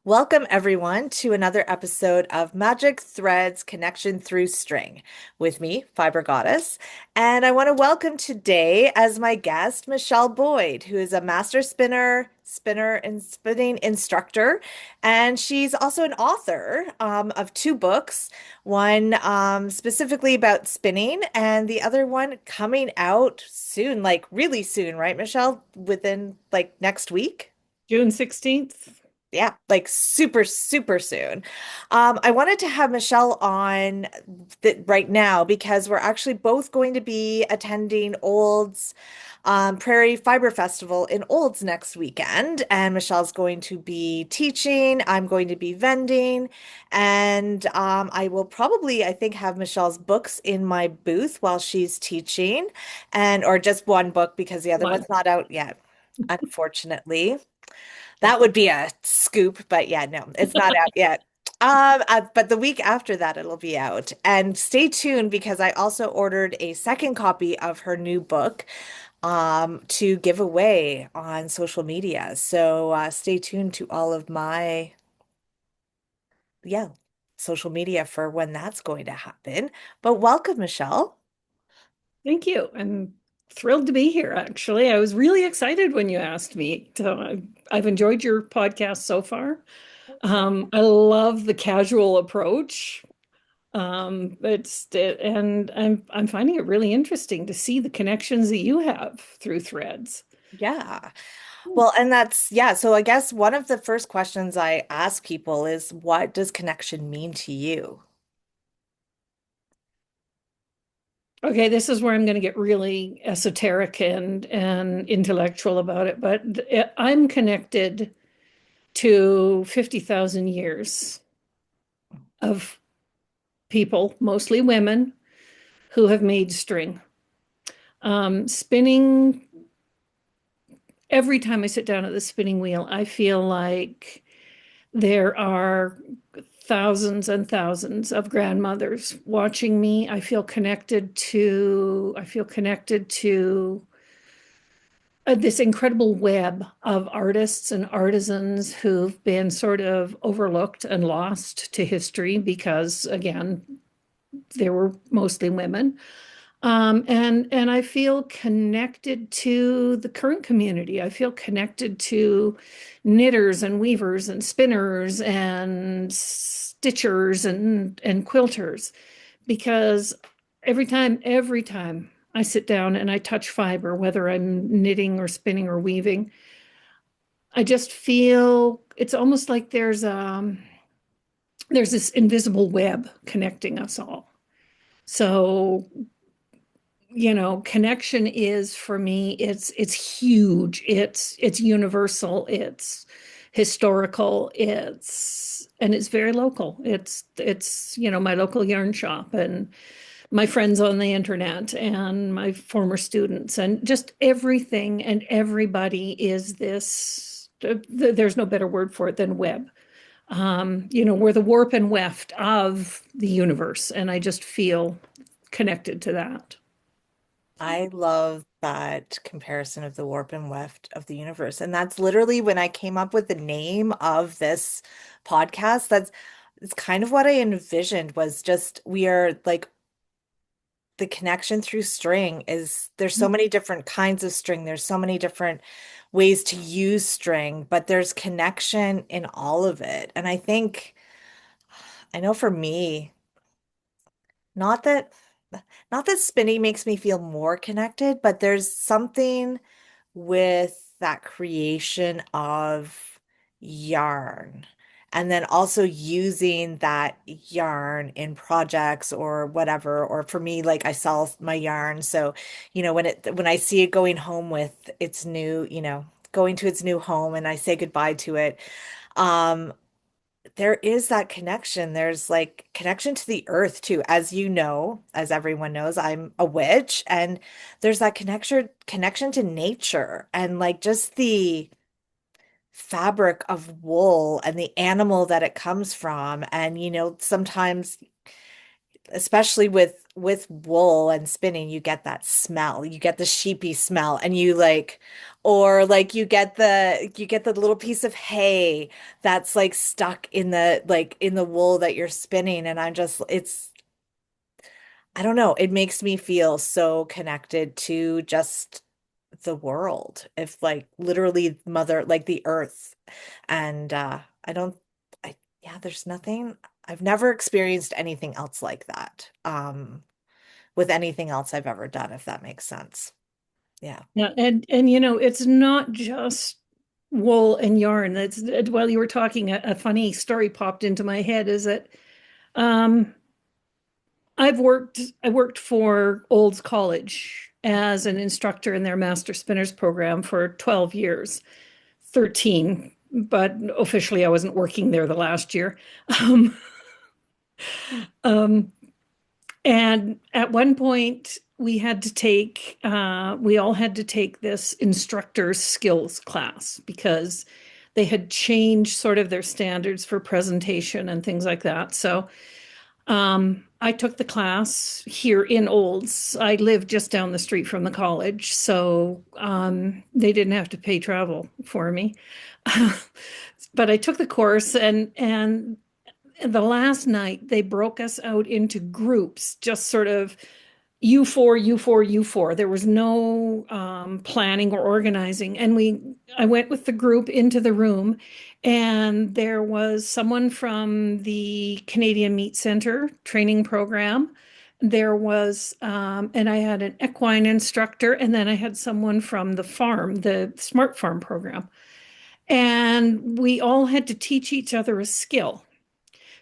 Welcome, everyone, to another episode of Magic Threads Connection Through String with me, Fiber Goddess. And I want to welcome today as my guest, Michelle Boyd, who is a master spinner, and spinning instructor. And she's also an author of two books, one specifically about spinning, and the other one coming out soon, like really soon, right, Michelle? Within like next week? June 16th. Yeah, like super, super soon. I wanted to have Michelle on right now because we're actually both going to be attending Olds Prairie Fiber Festival in Olds next weekend. And Michelle's going to be teaching, I'm going to be vending, and I will probably, I think, have Michelle's books in my booth while she's teaching, and or just one book because the other One. one's not out yet, unfortunately. That would be a scoop, but yeah, no, it's not out yet. But the week after that, it'll be out. And stay tuned because I also ordered a second copy of her new book to give away on social media. So stay tuned to all of my, yeah, social media for when that's going to happen. But welcome, Michelle. Thank you. I'm thrilled to be here, actually. I was really excited when you asked me. I've enjoyed your podcast so far. I love the casual approach. And I'm finding it really interesting to see the connections that you have through threads. Yeah. Well, and that's, yeah. So I guess one of the first questions I ask people is, what does connection mean to you? Okay, this is where I'm going to get really esoteric and intellectual about it, but I'm connected to 50,000 years of people, mostly women, who have made string. Spinning, every time I sit down at the spinning wheel, I feel like there are thousands and thousands of grandmothers watching me. I feel connected to this incredible web of artists and artisans who've been sort of overlooked and lost to history because, again, they were mostly women. And I feel connected to the current community. I feel connected to knitters and weavers and spinners and stitchers and quilters because every time I sit down and I touch fiber, whether I'm knitting or spinning or weaving, I just feel it's almost like there's this invisible web connecting us all. So connection is for me, it's huge. It's universal, it's historical, it's very local. It's my local yarn shop and my friends on the internet and my former students and just everything and everybody is this there's no better word for it than web. We're the warp and weft of the universe, and I just feel connected to that. I love that comparison of the warp and weft of the universe. And that's literally when I came up with the name of this podcast. It's kind of what I envisioned was just we are like the connection through string is there's so many different kinds of string. There's so many different ways to use string, but there's connection in all of it. And I know for me, not that not that spinning makes me feel more connected, but there's something with that creation of yarn. And then also using that yarn in projects or whatever. Or for me, like I sell my yarn. So, when I see it going home with its new, going to its new home and I say goodbye to it, um, there is that connection. There's like connection to the earth too. As you know, as everyone knows, I'm a witch and there's that connection to nature and like just the fabric of wool and the animal that it comes from. And sometimes especially with wool and spinning, you get that smell. You get the sheepy smell, and you like, or like you get the little piece of hay that's like stuck in the like in the wool that you're spinning, and I'm just it's I don't know, it makes me feel so connected to just the world. If like literally mother like the earth. And I don't I yeah, there's nothing I've never experienced anything else like that. With anything else I've ever done, if that makes sense. Yeah. Yeah, and you know, it's not just wool and yarn. That's while you were talking, a funny story popped into my head is that um I worked for Olds College as an instructor in their Master Spinners program for 12 years, 13, but officially I wasn't working there the last year. Um, um, and at one point, we all had to take this instructor's skills class because they had changed sort of their standards for presentation and things like that. So I took the class here in Olds. I live just down the street from the college, so they didn't have to pay travel for me. But I took the course, and the last night they broke us out into groups, just sort of U4, U4, U4. There was no planning or organizing. And I went with the group into the room, and there was someone from the Canadian Meat Center training program. And I had an equine instructor, and then I had someone from the farm, the Smart Farm program. And we all had to teach each other a skill.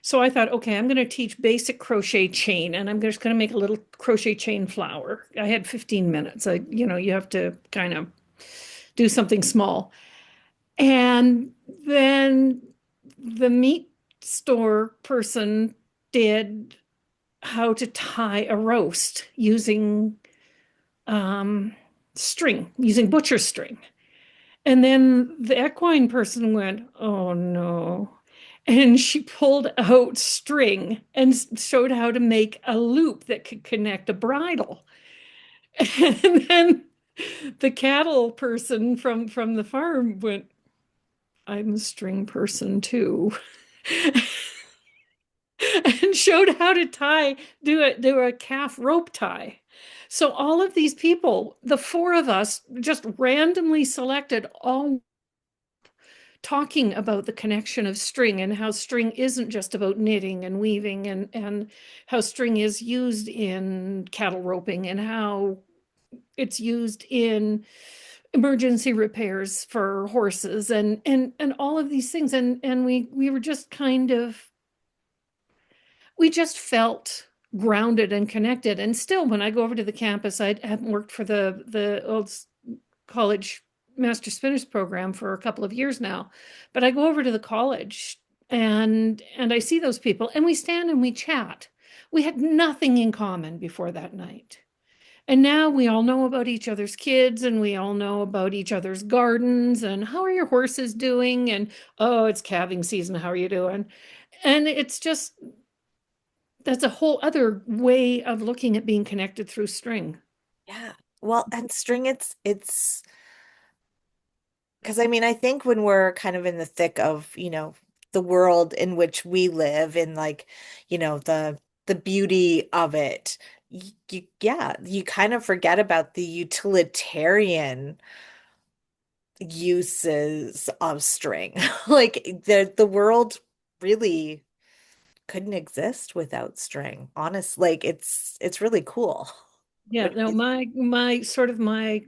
So I thought, okay, I'm going to teach basic crochet chain, and I'm just going to make a little crochet chain flower. I had 15 minutes. You have to kind of do something small. And then the meat store person did how to tie a roast using string, using butcher string. And then the equine person went, oh no. And she pulled out string and showed how to make a loop that could connect a bridle. And then the cattle person from the farm went, I'm a string person too. And showed how to do a calf rope tie. So all of these people, the four of us, just randomly selected, all talking about the connection of string and how string isn't just about knitting and weaving, and how string is used in cattle roping and how it's used in emergency repairs for horses and all of these things. And we were just kind of we just felt grounded and connected. And still, when I go over to the campus, I haven't worked for the old college Master Spinners program for a couple of years now, but I go over to the college and I see those people, and we stand and we chat. We had nothing in common before that night. And now we all know about each other's kids, and we all know about each other's gardens, and how are your horses doing? And oh, it's calving season. How are you doing? And it's just, that's a whole other way of looking at being connected through string. Yeah. Well, and string it's because I mean, I think when we're kind of in the thick of, the world in which we live in like, the beauty of it, yeah, you kind of forget about the utilitarian uses of string. Like the world really couldn't exist without string. Honest, like it's really cool. Yeah, What no,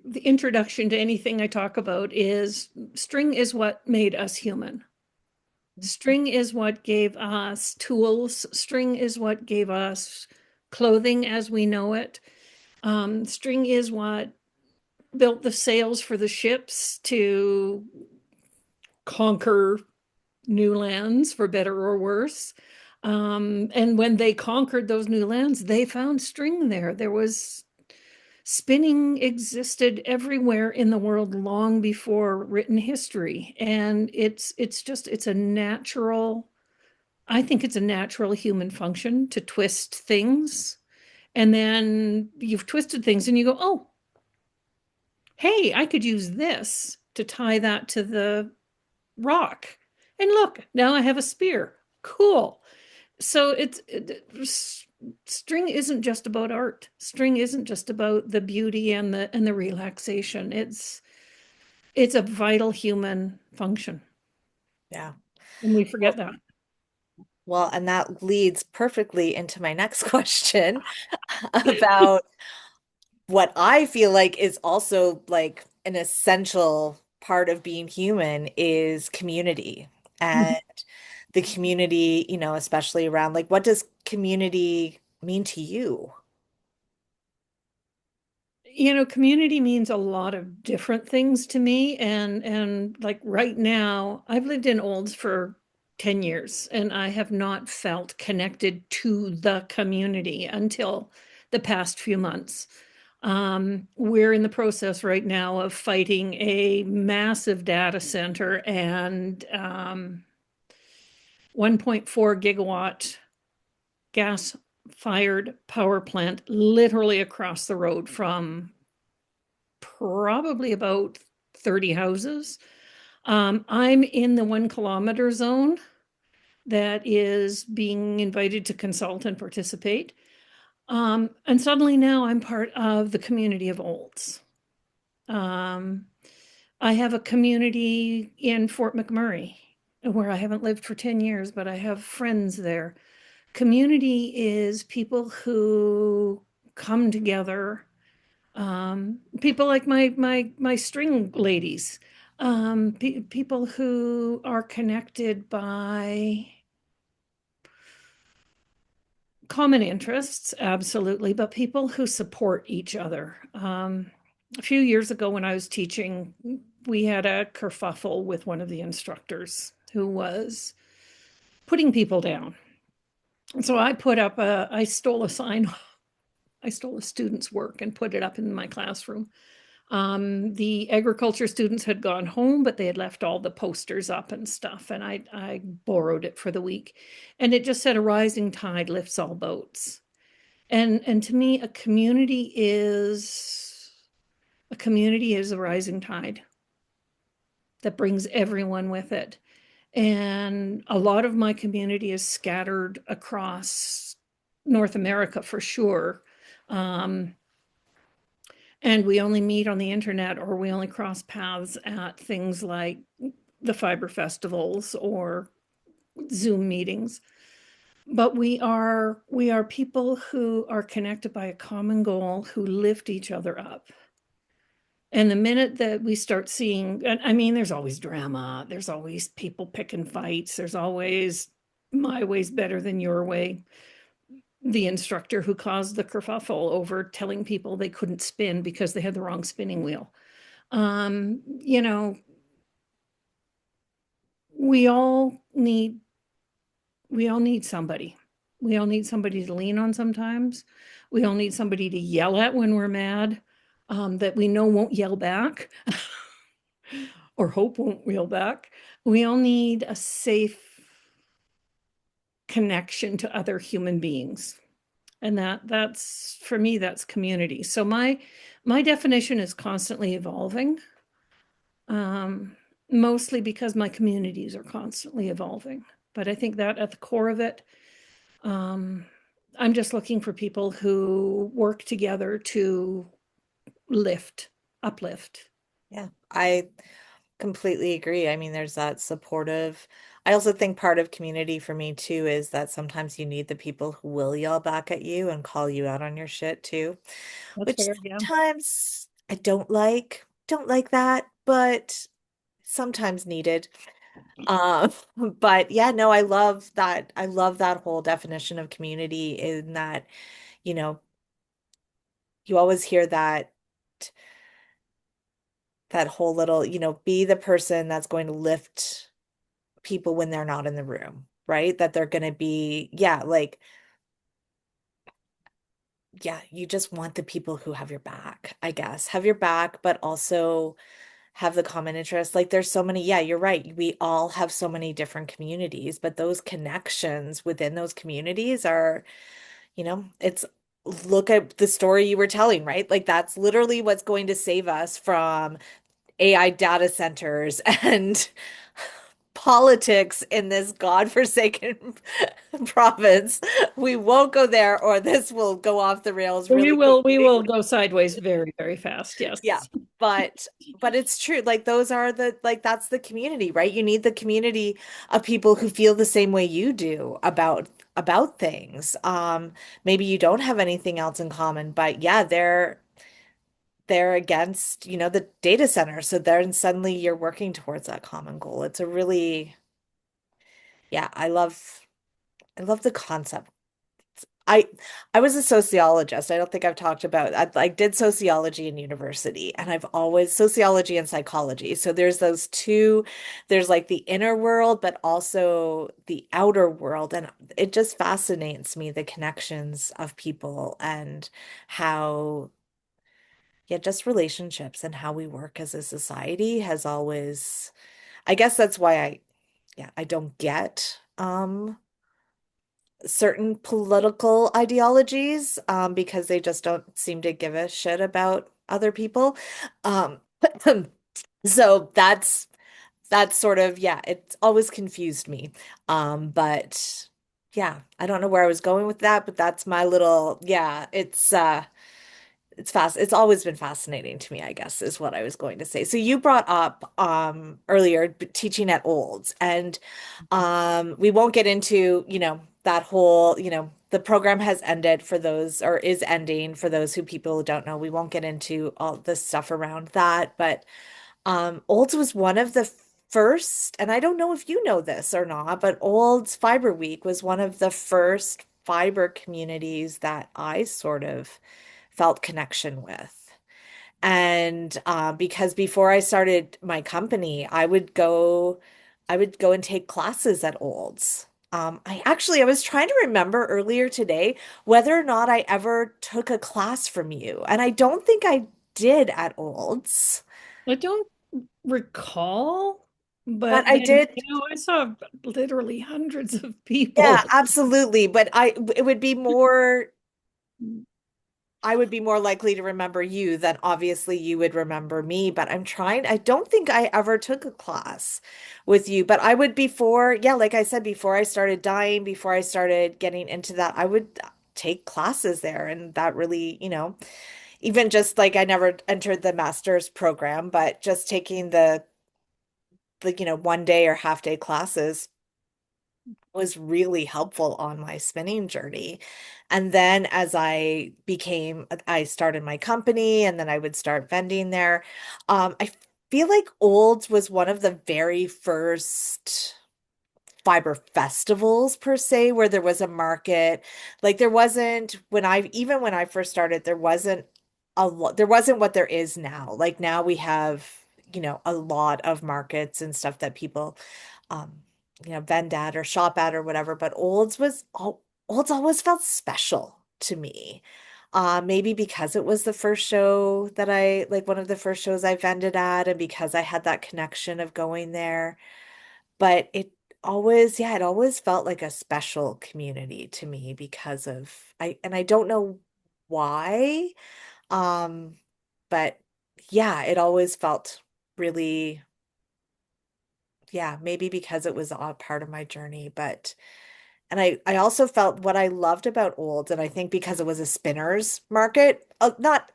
the introduction to anything I talk about is string is what made us human. String is what gave us tools. String is what gave us clothing as we know it. String is what built the sails for the ships to conquer new lands, for better or worse. And when they conquered those new lands, they found string there. There was spinning existed everywhere in the world long before written history. And it's a natural I think it's a natural human function to twist things. And then you've twisted things and you go, oh, hey, I could use this to tie that to the rock. And look, now I have a spear. Cool. So string isn't just about art. String isn't just about the beauty and the relaxation. It's a vital human function. Yeah. And we Well, forget that. and that leads perfectly into my next question about what I feel like is also like an essential part of being human is community. And the community, especially around like what does community mean to you? Community means a lot of different things to me. And like right now, I've lived in Olds for 10 years and I have not felt connected to the community until the past few months. We're in the process right now of fighting a massive data center and 1.4 gigawatt gas fired power plant literally across the road from probably about 30 houses. I'm in the 1 kilometer zone that is being invited to consult and participate. And suddenly now I'm part of the community of Olds. Um, I have a community in Fort McMurray where I haven't lived for 10 years, but I have friends there. Community is people who come together, people like my string ladies, people who are connected by common interests, absolutely, but people who support each other. A few years ago, when I was teaching, we had a kerfuffle with one of the instructors who was putting people down. And so I stole a sign, I stole a student's work and put it up in my classroom. The agriculture students had gone home, but they had left all the posters up and stuff, and I borrowed it for the week. And it just said, a rising tide lifts all boats. And to me, a community is a rising tide that brings everyone with it. And a lot of my community is scattered across North America for sure. Um, and we only meet on the internet or we only cross paths at things like the fiber festivals or Zoom meetings. But we are people who are connected by a common goal, who lift each other up. And the minute that we start seeing, I mean, there's always drama, there's always people picking fights, there's always my way's better than your way. The instructor who caused the kerfuffle over telling people they couldn't spin because they had the wrong spinning wheel. Um, you know, we all need we all need somebody. We all need somebody to lean on sometimes. We all need somebody to yell at when we're mad, that we know won't yell back or hope won't yell back. We all need a safe connection to other human beings. And that's for me, that's community. So my definition is constantly evolving, mostly because my communities are constantly evolving. But I think that at the core of it, um, I'm just looking for people who work together to uplift. Yeah, I completely agree. I mean, there's that supportive. I also think part of community for me too is that sometimes you need the people who will yell back at you and call you out on your shit too, That's which fair, yeah. sometimes I don't like that, but sometimes needed. Um, but yeah, no, I love that. I love that whole definition of community in that, you know, you always hear that whole little, be the person that's going to lift people when they're not in the room, right? That they're going to be, yeah, like, yeah, you just want the people who have your back, I guess, have your back, but also have the common interests. Like there's so many, yeah, you're right. We all have so many different communities, but those connections within those communities are, it's look at the story you were telling, right? Like that's literally what's going to save us from AI data centers and politics in this godforsaken province. We won't go there, or this will go off the rails really We quickly. will go sideways very, very fast. Yeah. Yes. But it's true. Like those are the like that's the community, right? You need the community of people who feel the same way you do about things. Maybe you don't have anything else in common, but yeah, they're against, the data center. So then suddenly you're working towards that common goal. It's a really, yeah, I love the concept. I I was a sociologist. I don't think I've talked about I did sociology in university and I've always sociology and psychology. So there's those two, there's like the inner world, but also the outer world. And it just fascinates me, the connections of people and how, yeah, just relationships and how we work as a society has always, I guess that's why I don't get certain political ideologies because they just don't seem to give a shit about other people. Um, so that's sort of, yeah, it's always confused me. But yeah, I don't know where I was going with that, but that's my little, yeah, it's always been fascinating to me, I guess, is what I was going to say. So you brought up earlier teaching at Olds, and we won't get into, that whole, the program has ended for those, or is ending for those who people don't know. We won't get into all the stuff around that, but Olds was one of the first, and I don't know if you know this or not, but Olds Fiber Week was one of the first fiber communities that I sort of felt connection with. And because before I started my company, I would go and take classes at Olds. I was trying to remember earlier today whether or not I ever took a class from you, and I don't think I did at Olds, I don't recall, but but I then, did. I saw literally hundreds of Yeah, people. absolutely. But it would be more. I would be more likely to remember you than obviously you would remember me, but I don't think I ever took a class with you, but I would before, yeah, like I said, before I started dying, before I started getting into that, I would take classes there. And that really, even just like I never entered the master's program, but just taking the, one day or half day classes was really helpful on my spinning journey. And then I started my company and then I would start vending there. I feel like Olds was one of the very first fiber festivals per se, where there was a market. Like there wasn't even when I first started, there wasn't what there is now. Like now we have, a lot of markets and stuff that people um, vend at or shop at or whatever. But Olds always felt special to me. Maybe because it was the first show that I like one of the first shows I vended at, and because I had that connection of going there. But it always felt like a special community to me because I don't know why. Um, but yeah, it always felt really, yeah, maybe because it was a part of my journey, but and I also felt what I loved about Olds, and I think because it was a spinners market, not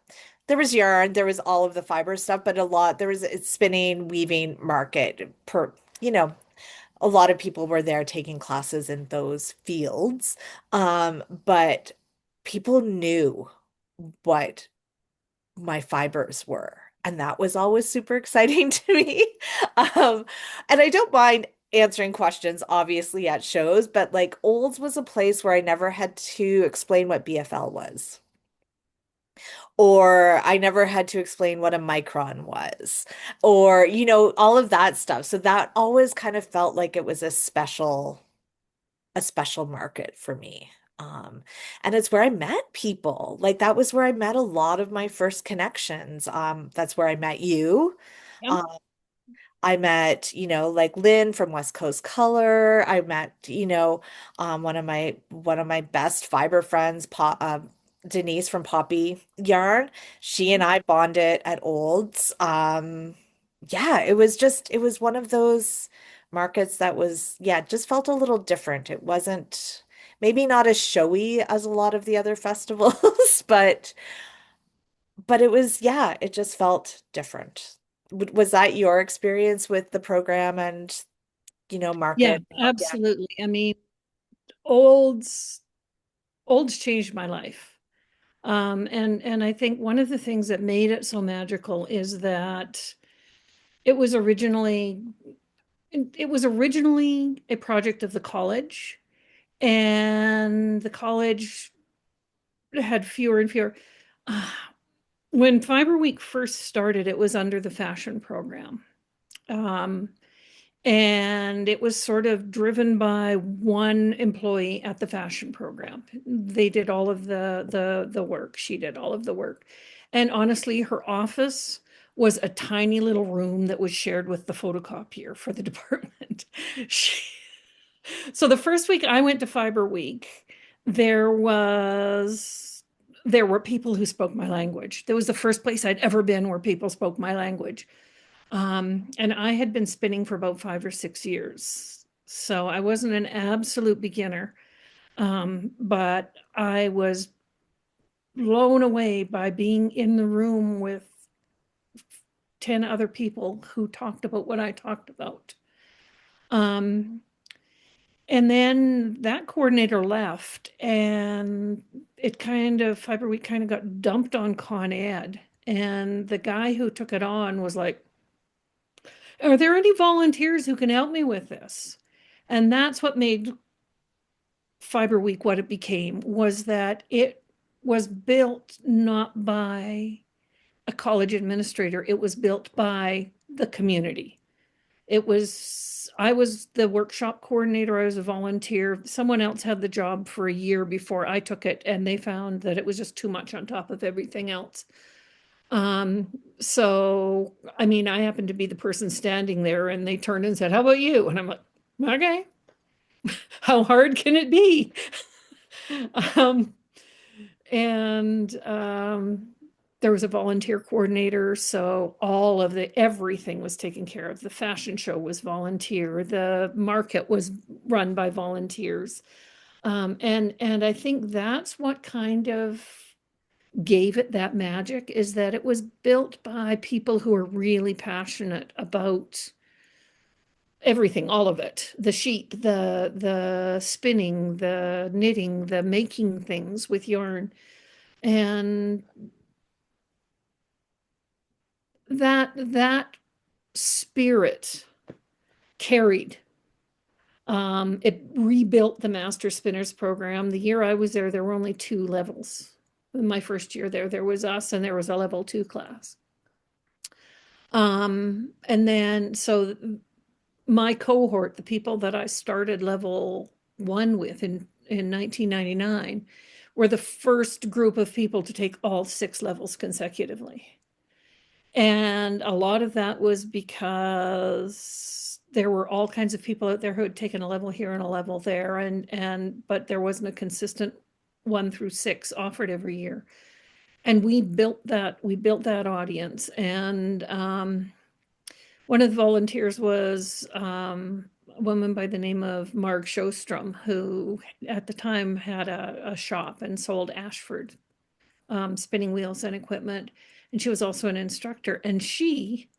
there was yarn, there was all of the fiber stuff, but there was a spinning, weaving market you know, a lot of people were there taking classes in those fields. But people knew what my fibers were. And that was always super exciting to me. Um, and I don't mind answering questions, obviously, at shows, but like Olds was a place where I never had to explain what BFL was, or I never had to explain what a micron was, or, all of that stuff. So that always kind of felt like it was a special market for me. And it's where I met people. Like that was where I met a lot of my first connections. That's where I met you. Yep. I met, like Lynn from West Coast Color. I met, one of my best fiber friends, Denise from Poppy Yarn. She and I bonded at Olds. Yeah, it was one of those markets that was, yeah, just felt a little different. It wasn't maybe not as showy as a lot of the other festivals, but it was, yeah, it just felt different. Was that your experience with the program and, Yeah, market? Yeah. absolutely. I mean, Olds Olds changed my life. And I think one of the things that made it so magical is that it was originally it was originally a project of the college, and the college had fewer and fewer. Uh, when Fiber Week first started, it was under the fashion program. Um, and it was sort of driven by one employee at the fashion program. They did all of the work. She did all of the work. And honestly, her office was a tiny little room that was shared with the photocopier for the department. She, so the first week I went to Fiber Week, there was there were people who spoke my language. That was the first place I'd ever been where people spoke my language. And I had been spinning for about 5 or 6 years. So I wasn't an absolute beginner. But I was blown away by being in the room with 10 other people who talked about what I talked about. Um, and then that coordinator left, and Fiber Week kind of got dumped on Con Ed. And the guy who took it on was like, are there any volunteers who can help me with this? And that's what made Fiber Week what it became, was that it was built not by a college administrator, it was built by the community. I was the workshop coordinator, I was a volunteer. Someone else had the job for a year before I took it, and they found that it was just too much on top of everything else. Um, so I mean, I happened to be the person standing there, and they turned and said, "How about you?" And I'm like, "Okay, how hard can it be?" Um, and there was a volunteer coordinator, so all of everything was taken care of. The fashion show was volunteer, the market was run by volunteers. And I think that's what kind of gave it that magic, is that it was built by people who are really passionate about everything, all of it, the sheep, the spinning, the knitting, the making things with yarn. And that spirit carried. It rebuilt the Master Spinners program. The year I was there, there were only 2 levels. In my first year there was us, and there was a level 2 class. And then so my cohort, the people that I started level 1 with in 1999, were the first group of people to take all 6 levels consecutively. And a lot of that was because there were all kinds of people out there who had taken a level here and a level there, and but there wasn't a consistent 1 through 6 offered every year. And we built that audience. And one of the volunteers was a woman by the name of Marg Shostrom, who at the time had a shop and sold Ashford spinning wheels and equipment. And she was also an instructor. And she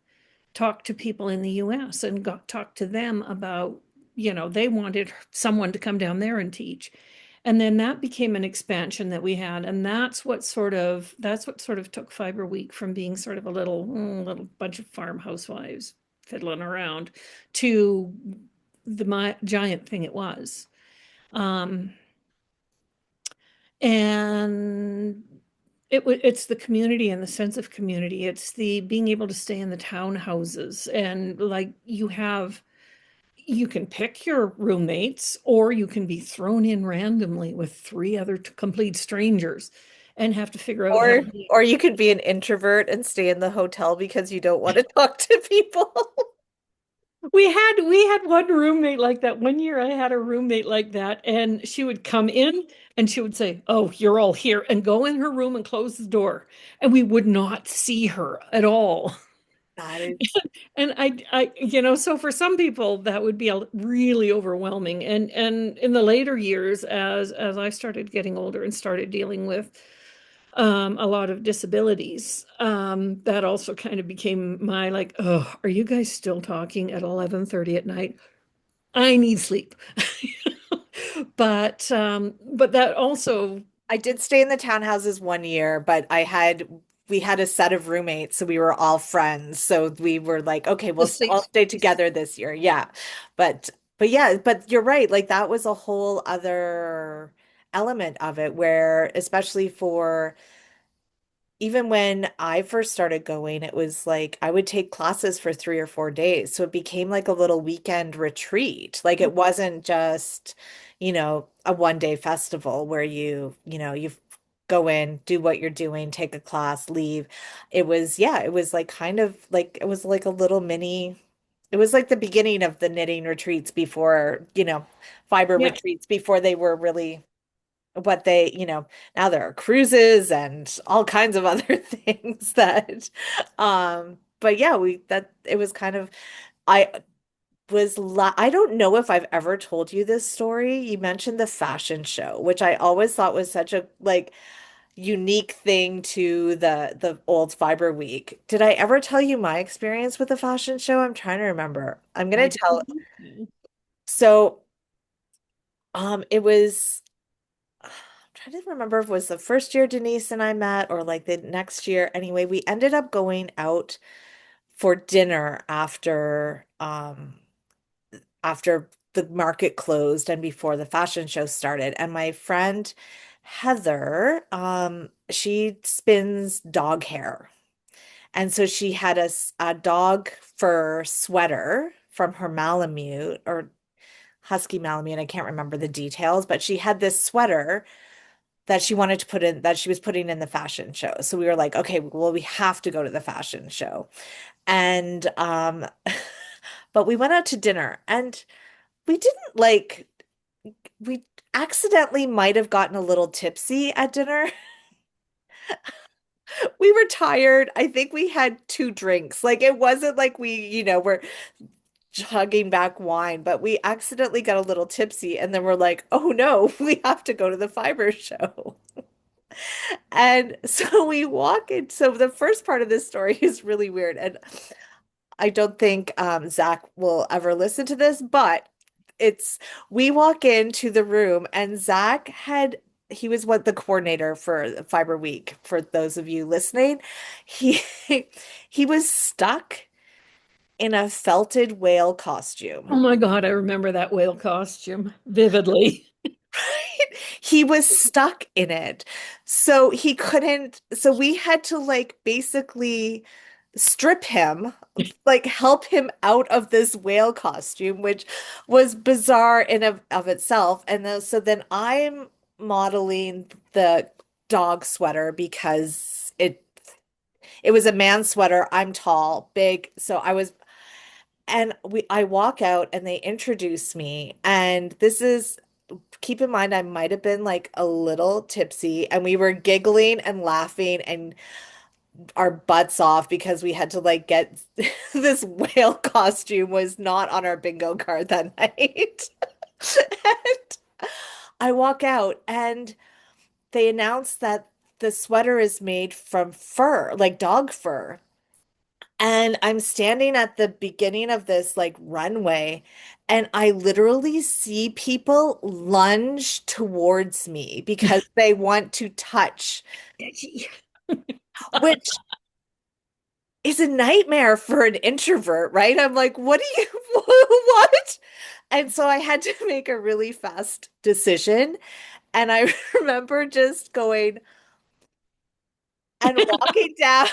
talked to people in the US and talked to them about, they wanted someone to come down there and teach. And then that became an expansion that we had. And that's what sort of took Fiber Week from being sort of a little bunch of farm housewives fiddling around to the giant thing it was. Um, and it's the community and the sense of community. It's the being able to stay in the townhouses, and like you can pick your roommates, or you can be thrown in randomly with 3 other complete strangers. and have to figure out how to be. Or you could be an introvert and stay in the hotel because you don't want to talk to people. We had one roommate like that. One year I had a roommate like that, and she would come in and she would say, "Oh, you're all here," and go in her room and close the door, and we would not see her at all. That is, And so for some people that would be really overwhelming. And in the later years, as I started getting older and started dealing with a lot of disabilities, that also kind of became my like, oh, are you guys still talking at 11:30 at night? I need sleep. But that also I did stay in the townhouses 1 year, but we had a set of roommates, so we were all friends. So we were like, okay, the we'll safe all stay space. together this year. Yeah. But yeah, but you're right. Like that was a whole other element of it where, especially for even when I first started going, it was like I would take classes for 3 or 4 days. So it became like a little weekend retreat. Like it wasn't just, a 1 day festival where you go in, do what you're doing, take a class, leave. Yeah, it was like kind of like it was like a little mini, it was like the beginning of the knitting retreats before, fiber Yeah, retreats before they were really what now there are cruises and all kinds of other things but yeah, that it was kind of, I I don't know if I've ever told you this story. You mentioned the fashion show, which I always thought was such a like unique thing to the old Fiber Week. Did I ever tell you my experience with the fashion show? I'm trying to remember. I'm I gonna tell. don't think so. So, it was. I'm trying to remember if it was the first year Denise and I met or like the next year. Anyway, we ended up going out for dinner after the market closed and before the fashion show started. And my friend Heather, she spins dog hair. And so she had a dog fur sweater from her Malamute or Husky Malamute. I can't remember the details, but she had this sweater that she wanted to put in that she was putting in the fashion show. So we were like, okay, well, we have to go to the fashion show. And but we went out to dinner and we didn't like we accidentally might have gotten a little tipsy at dinner. We were tired. I think we had 2 drinks. Like it wasn't like were chugging back wine, but we accidentally got a little tipsy and then we're like, oh no, we have to go to the fiber show. And so we walk in. So the first part of this story is really weird. And I don't think Zach will ever listen to this, but it's we walk into the room and he was what the coordinator for Fiber Week, for those of you listening. He he was stuck in a felted whale Oh costume. my God, I remember that whale costume vividly. He was stuck in it. So we had to like basically strip him, like help him out of this whale costume, which was bizarre of itself. And so then I'm modeling the dog sweater because it was a man sweater. I'm tall, big. So I walk out and they introduce me. And keep in mind, I might have been like a little tipsy and we were giggling and laughing and our butts off because we had to like get this whale costume was not on our bingo card that night. And I walk out and they announce that the sweater is made from fur, like dog fur. And I'm standing at the beginning of this like runway, and I literally see people lunge towards me because they want to touch, which is a nightmare for an introvert, right? I'm like, what do you, what? And so I had to make a really fast decision. And I remember just going and walking down.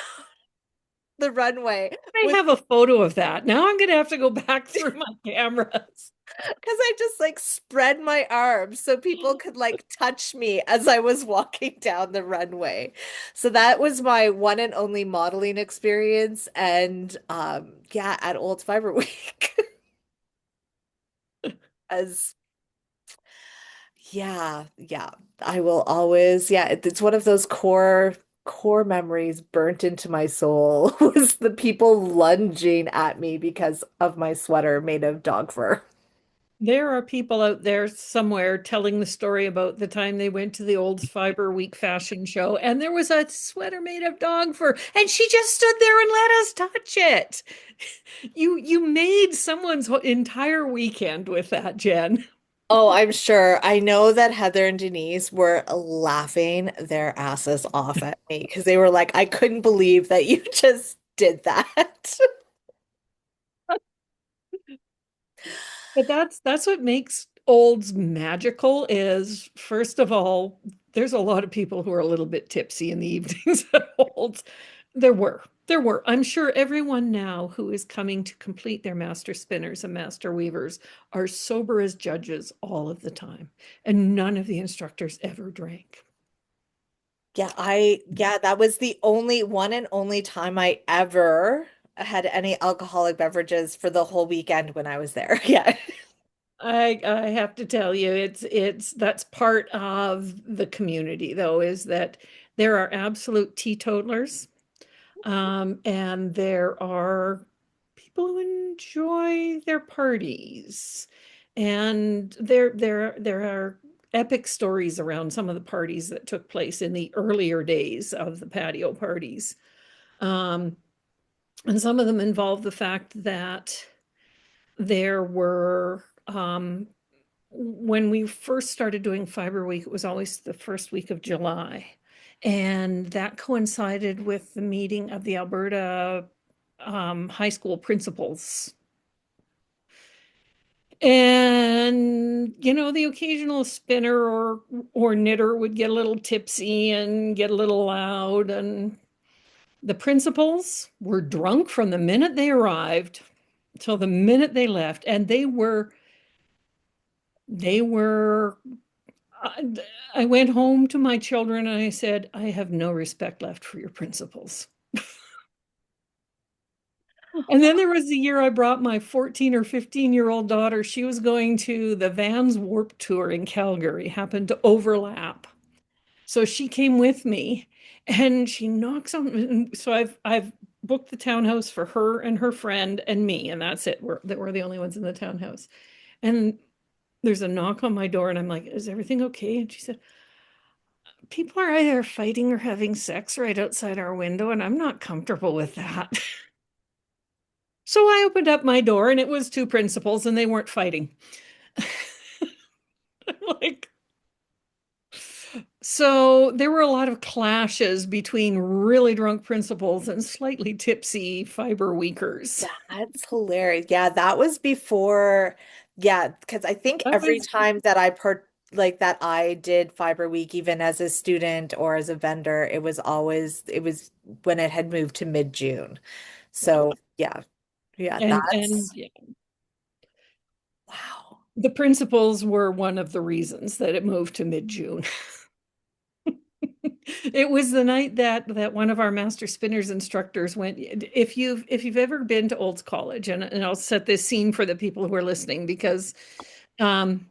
the runway I with have a photo of that. Now I'm going to have to go back through my cameras. because I just like spread my arms so people could like touch me as I was walking down the runway. So that was my one and only modeling experience. And yeah, at Old Fiber Week. As yeah, I will always, yeah, it's one of those core memories burnt into my soul was the people lunging at me because of my sweater made of dog fur. There are people out there somewhere telling the story about the time they went to the Old Fiber Week fashion show and there was a sweater made of dog fur and she just stood there and let us touch it. You made someone's entire weekend with that, Jen. Oh, I'm sure. I know that Heather and Denise were laughing their asses off at me because they were like, I couldn't believe that you just did that. But that's what makes Olds magical is first of all, there's a lot of people who are a little bit tipsy in the evenings at Olds. There were. I'm sure everyone now who is coming to complete their master spinners and master weavers are sober as judges all of the time. And none of the instructors ever drank. Yeah, that was the only one and only time I ever had any alcoholic beverages for the whole weekend when I was there. Yeah. I have to tell you, it's that's part of the community though, is that there are absolute teetotalers, and there are people who enjoy their parties, and there are epic stories around some of the parties that took place in the earlier days of the patio parties, um, and some of them involve the fact that there were when we first started doing Fiber Week, it was always the first week of July. And that coincided with the meeting of the Alberta high school principals. And, you know, the occasional spinner or knitter would get a little tipsy and get a little loud. And the principals were drunk from the minute they arrived till the minute they left. And they were I, I went home to my children and I said, I have no respect left for your principles. And then there was the year I brought my 14 or 15-year-old daughter. She was going to the Vans Warp Tour in Calgary, happened to overlap. So she came with me and she knocks on. So I've booked the townhouse for her and her friend and me, and that's it. We're the only ones in the townhouse. And there's a knock on my door, and I'm like, is everything okay? And she said, people are either fighting or having sex right outside our window, and I'm not comfortable with that. So I opened up my door, and it was two principals, and they weren't fighting. Like, so there were a lot of clashes between really drunk principals and slightly tipsy fiber weakers. That's hilarious. Yeah, that was before, yeah, because I think That every was, time that I like that I did Fiber Week, even as a student or as a vendor, it was when it had moved to mid-June. So yeah, and that's yeah, wow. the principals were one of the reasons that it moved to mid-June. It was the night that one of our master spinners instructors went. If you've ever been to Olds College, and I'll set this scene for the people who are listening because um,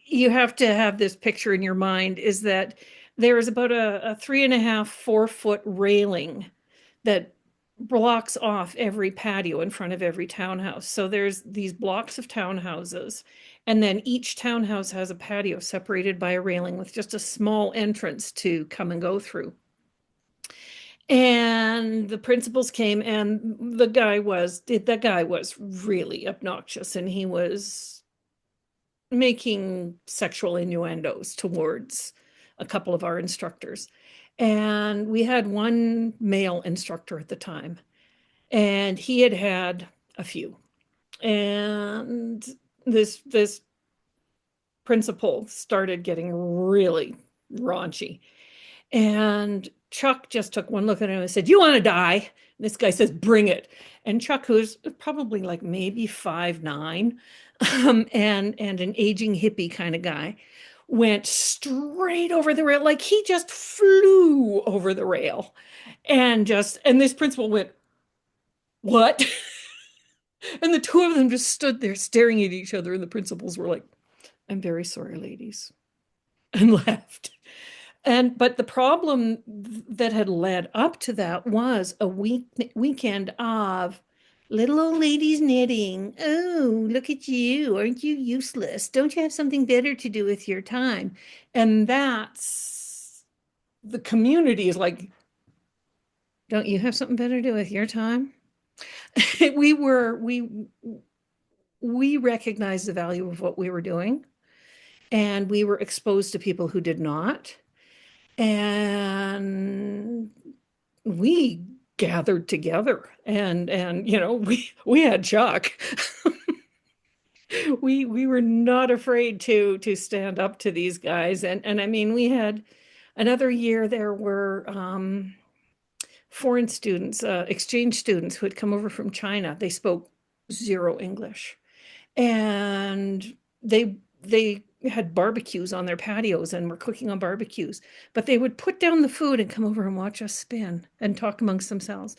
you have to have this picture in your mind, is that there is about a 3.5, 4 foot railing that blocks off every patio in front of every townhouse. So there's these blocks of townhouses, and then each townhouse has a patio separated by a railing with just a small entrance to come and go through. And the principals came, and the guy was really obnoxious, and he was making sexual innuendos towards a couple of our instructors. And we had one male instructor at the time, and he had had a few. And this principal started getting really raunchy. And Chuck just took one look at him and said, "You want to die?" And this guy says, "Bring it." And Chuck, who's probably like maybe 5'9", and an aging hippie kind of guy, went straight over the rail. Like he just flew over the rail. And this principal went, "What?" And the two of them just stood there staring at each other. And the principals were like, "I'm very sorry, ladies," and left. But the problem that had led up to that was a weekend of little old ladies knitting. Oh, look at you. Aren't you useless? Don't you have something better to do with your time? And that's the community is like, don't you have something better to do with your time? We were we recognized the value of what we were doing, and we were exposed to people who did not. And we gathered together and we had Chuck. We were not afraid to stand up to these guys. And I mean, we had another year there were foreign students, exchange students who had come over from China. They spoke zero English, and they had barbecues on their patios and were cooking on barbecues, but they would put down the food and come over and watch us spin and talk amongst themselves.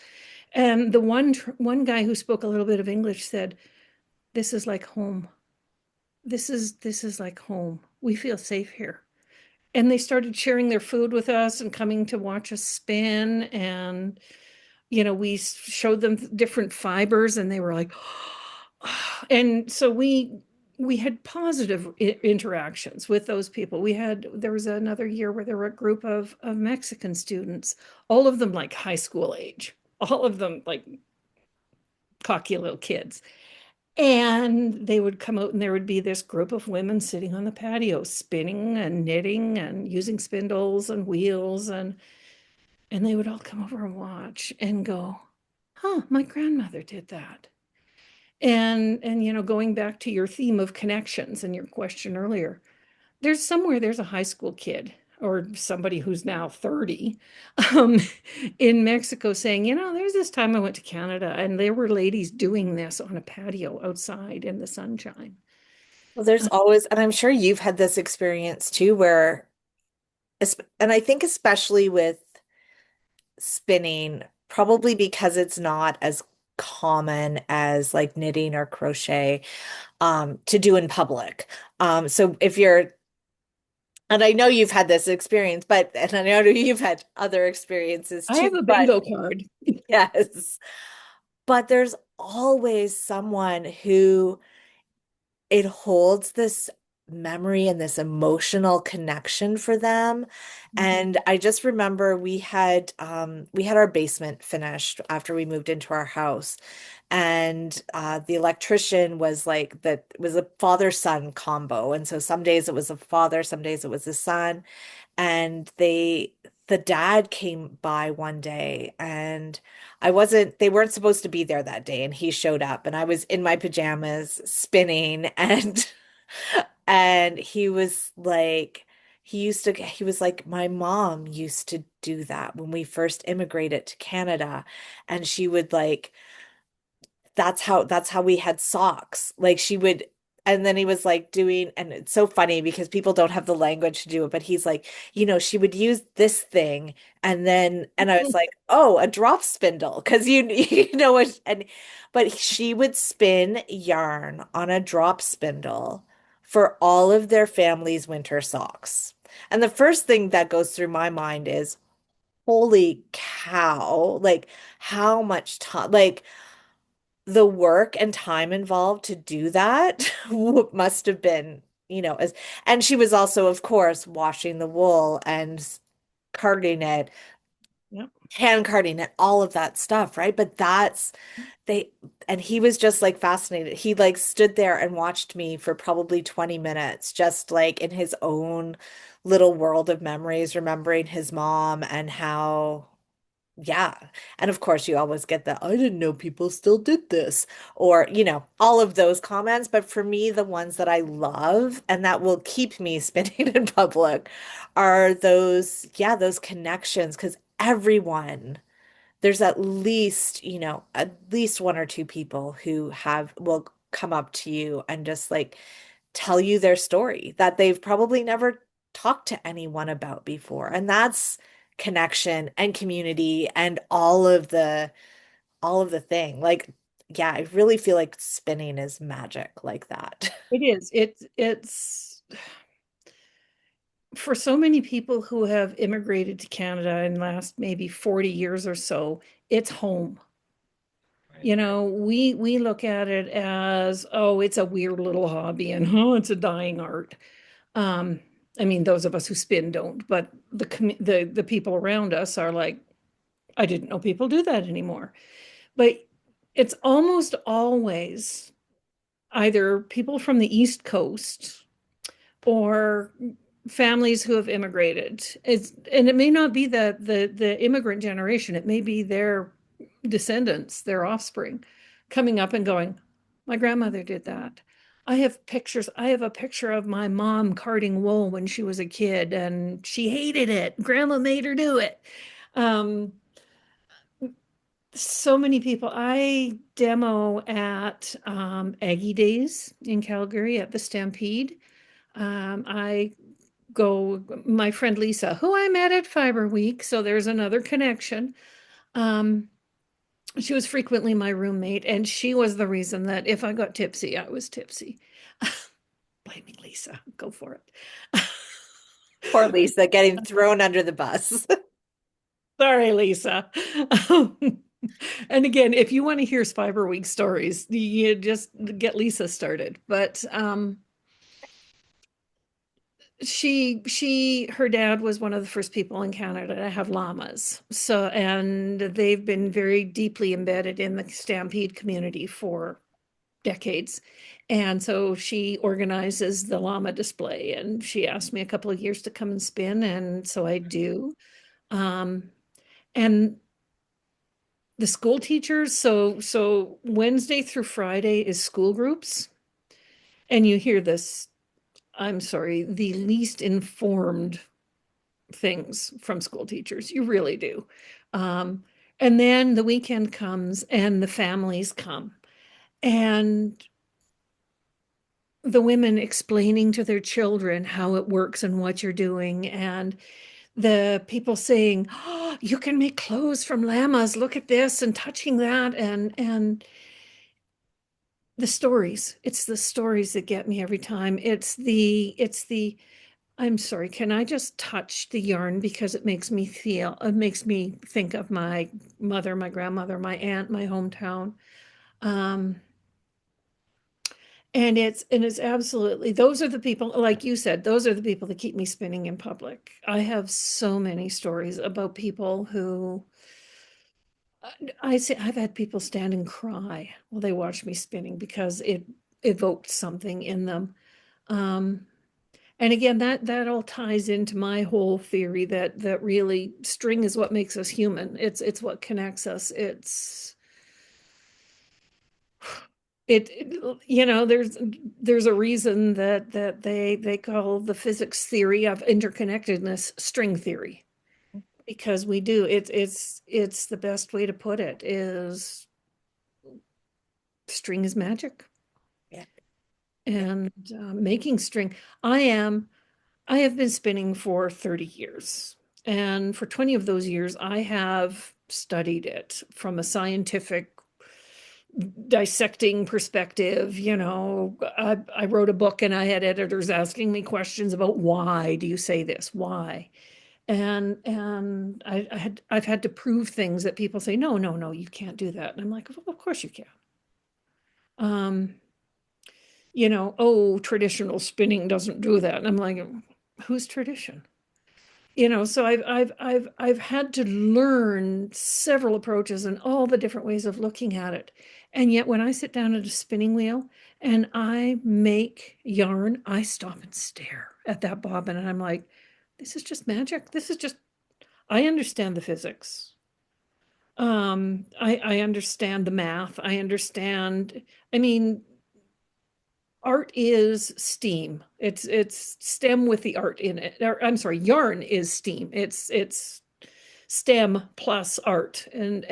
And the one guy who spoke a little bit of English said, "This is like home. This is like home. We feel safe here." And they started sharing their food with us and coming to watch us spin. And we showed them different fibers, and they were like, and so we had positive interactions with those people. There was another year where there were a group of Mexican students, all of them like high school age, all of them like cocky little kids. And they would come out, and there would be this group of women sitting on the patio, spinning and knitting and using spindles and wheels, and they would all come over and watch and go, "Huh, my grandmother did that." And going back to your theme of connections and your question earlier, there's a high school kid or somebody who's now 30 um, in Mexico saying, there's this time I went to Canada and there were ladies doing this on a patio outside in the sunshine. Well, there's Uh, always, and I'm sure you've had this experience too, where, and I think especially with spinning, probably because it's not as common as like knitting or crochet, to do in public. So if you're, and I know you've had this experience, and I know you've had other experiences I too, have a but bingo card. yes, but there's always someone who it holds this memory and this emotional connection for them. And I just remember we had our basement finished after we moved into our house. And the electrician was like that was a father-son combo. And so some days it was a father, some days it was a son. And the dad came by one day, and they weren't supposed to be there that day, and he showed up, and I was in my pajamas spinning, and and he was like, my mom used to do that when we first immigrated to Canada, and she would like that's how we had socks. Like she would, and then he was like doing, and it's so funny because people don't have the language to do it, but he's like, she would use this thing, and I was like, oh, a drop spindle, because you know what, but she would spin yarn on a drop spindle for all of their family's winter socks. And the first thing that goes through my mind is, holy cow, like how much time, like the work and time involved to do that must have been, and she was also, of course, washing the wool and carding it, Yep. hand carding it, all of that stuff, right? But they, and he was just like fascinated. He like stood there and watched me for probably 20 minutes, just like in his own little world of memories, remembering his mom and how yeah. And of course, you always get the, I didn't know people still did this, or, all of those comments. But for me, the ones that I love and that will keep me spinning in public are those, yeah, those connections. Because everyone, there's at least, at least one or two people who will come up to you and just like tell you their story that they've probably never talked to anyone about before. And that's connection and community and all of the thing. Like, yeah, I really feel like spinning is magic like that. It is. It's for so many people who have immigrated to Canada in the last maybe 40 years or so, it's home. Right. You know, we look at it as, oh, it's a weird little hobby and oh, it's a dying art. Um, I mean, those of us who spin don't, but the people around us are like, I didn't know people do that anymore. But it's almost always either people from the East Coast or families who have immigrated. And it may not be the immigrant generation, it may be their descendants, their offspring, coming up and going, my grandmother did that. I have pictures. I have a picture of my mom carding wool when she was a kid and she hated it. Grandma made her do it. Um, so many people. I demo at Aggie Days in Calgary at the Stampede. I go, my friend Lisa, who I met at Fiber Week, so there's another connection. Um, she was frequently my roommate, and she was the reason that if I got tipsy, I was tipsy. Blaming Lisa, go for it. Poor Lisa getting thrown under the bus. Sorry, Lisa. And again, if you want to hear Fiber Week stories, you just get Lisa started. But her dad was one of the first people in Canada to have llamas. So, and they've been very deeply embedded in the Stampede community for decades. And so she organizes the llama display, and she asked me a couple of years to come and spin, and so I do. Um, and the school teachers, so Wednesday through Friday is school groups, and you hear this, I'm sorry, the least informed things from school teachers. You really do. Um, and then the weekend comes and the families come. And the women explaining to their children how it works and what you're doing, and the people saying, oh, you can make clothes from llamas, look at this, and touching that, and the stories. It's the stories that get me every time. It's the I'm sorry, can I just touch the yarn because it makes me think of my mother, my grandmother, my aunt, my hometown. Um, and it's absolutely, those are the people, like you said, those are the people that keep me spinning in public. I have so many stories about people who I say I've had people stand and cry while they watch me spinning because it evoked something in them. Um, and again, that all ties into my whole theory that really string is what makes us human. It's what connects us. There's a reason that they call the physics theory of interconnectedness string theory, because we do. It's the best way to put it is string is magic. Yeah. Yeah. And making string, I am I have been spinning for 30 years. And for 20 of those years, I have studied it from a scientific dissecting perspective. I wrote a book and I had editors asking me questions about why do you say this? Why? And I've had to prove things that people say, no, no, no, you can't do that. And I'm like, well, of course you can. Um, oh, traditional spinning doesn't do that. And I'm like, whose tradition? So I've had to learn several approaches and all the different ways of looking at it. And yet when I sit down at a spinning wheel and I make yarn, I stop and stare at that bobbin and I'm like, this is just magic. I understand the physics. I understand the math. I mean, art is steam. It's STEM with the art in it. Or, I'm sorry, yarn is steam. It's STEM plus art. And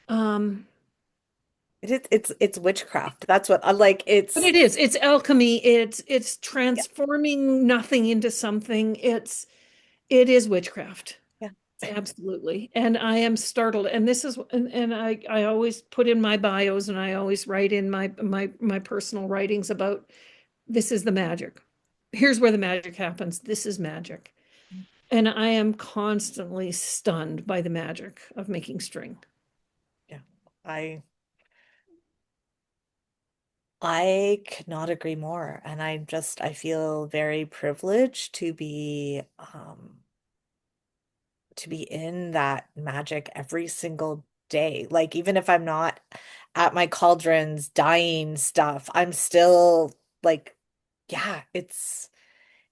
um It's witchcraft. That's what I like. but it is, it's alchemy, it's Yeah, transforming nothing into something. It is witchcraft. yeah. Absolutely. And I am startled. And this is, and I always put in my bios and I always write in my personal writings about this is the magic. Here's where the magic happens. This is magic. And I am constantly stunned by the magic of making string. Yeah. I I could not agree more. And I feel very privileged to be in that magic every single day. Like even if I'm not at my cauldrons dyeing stuff, I'm still like, yeah, it's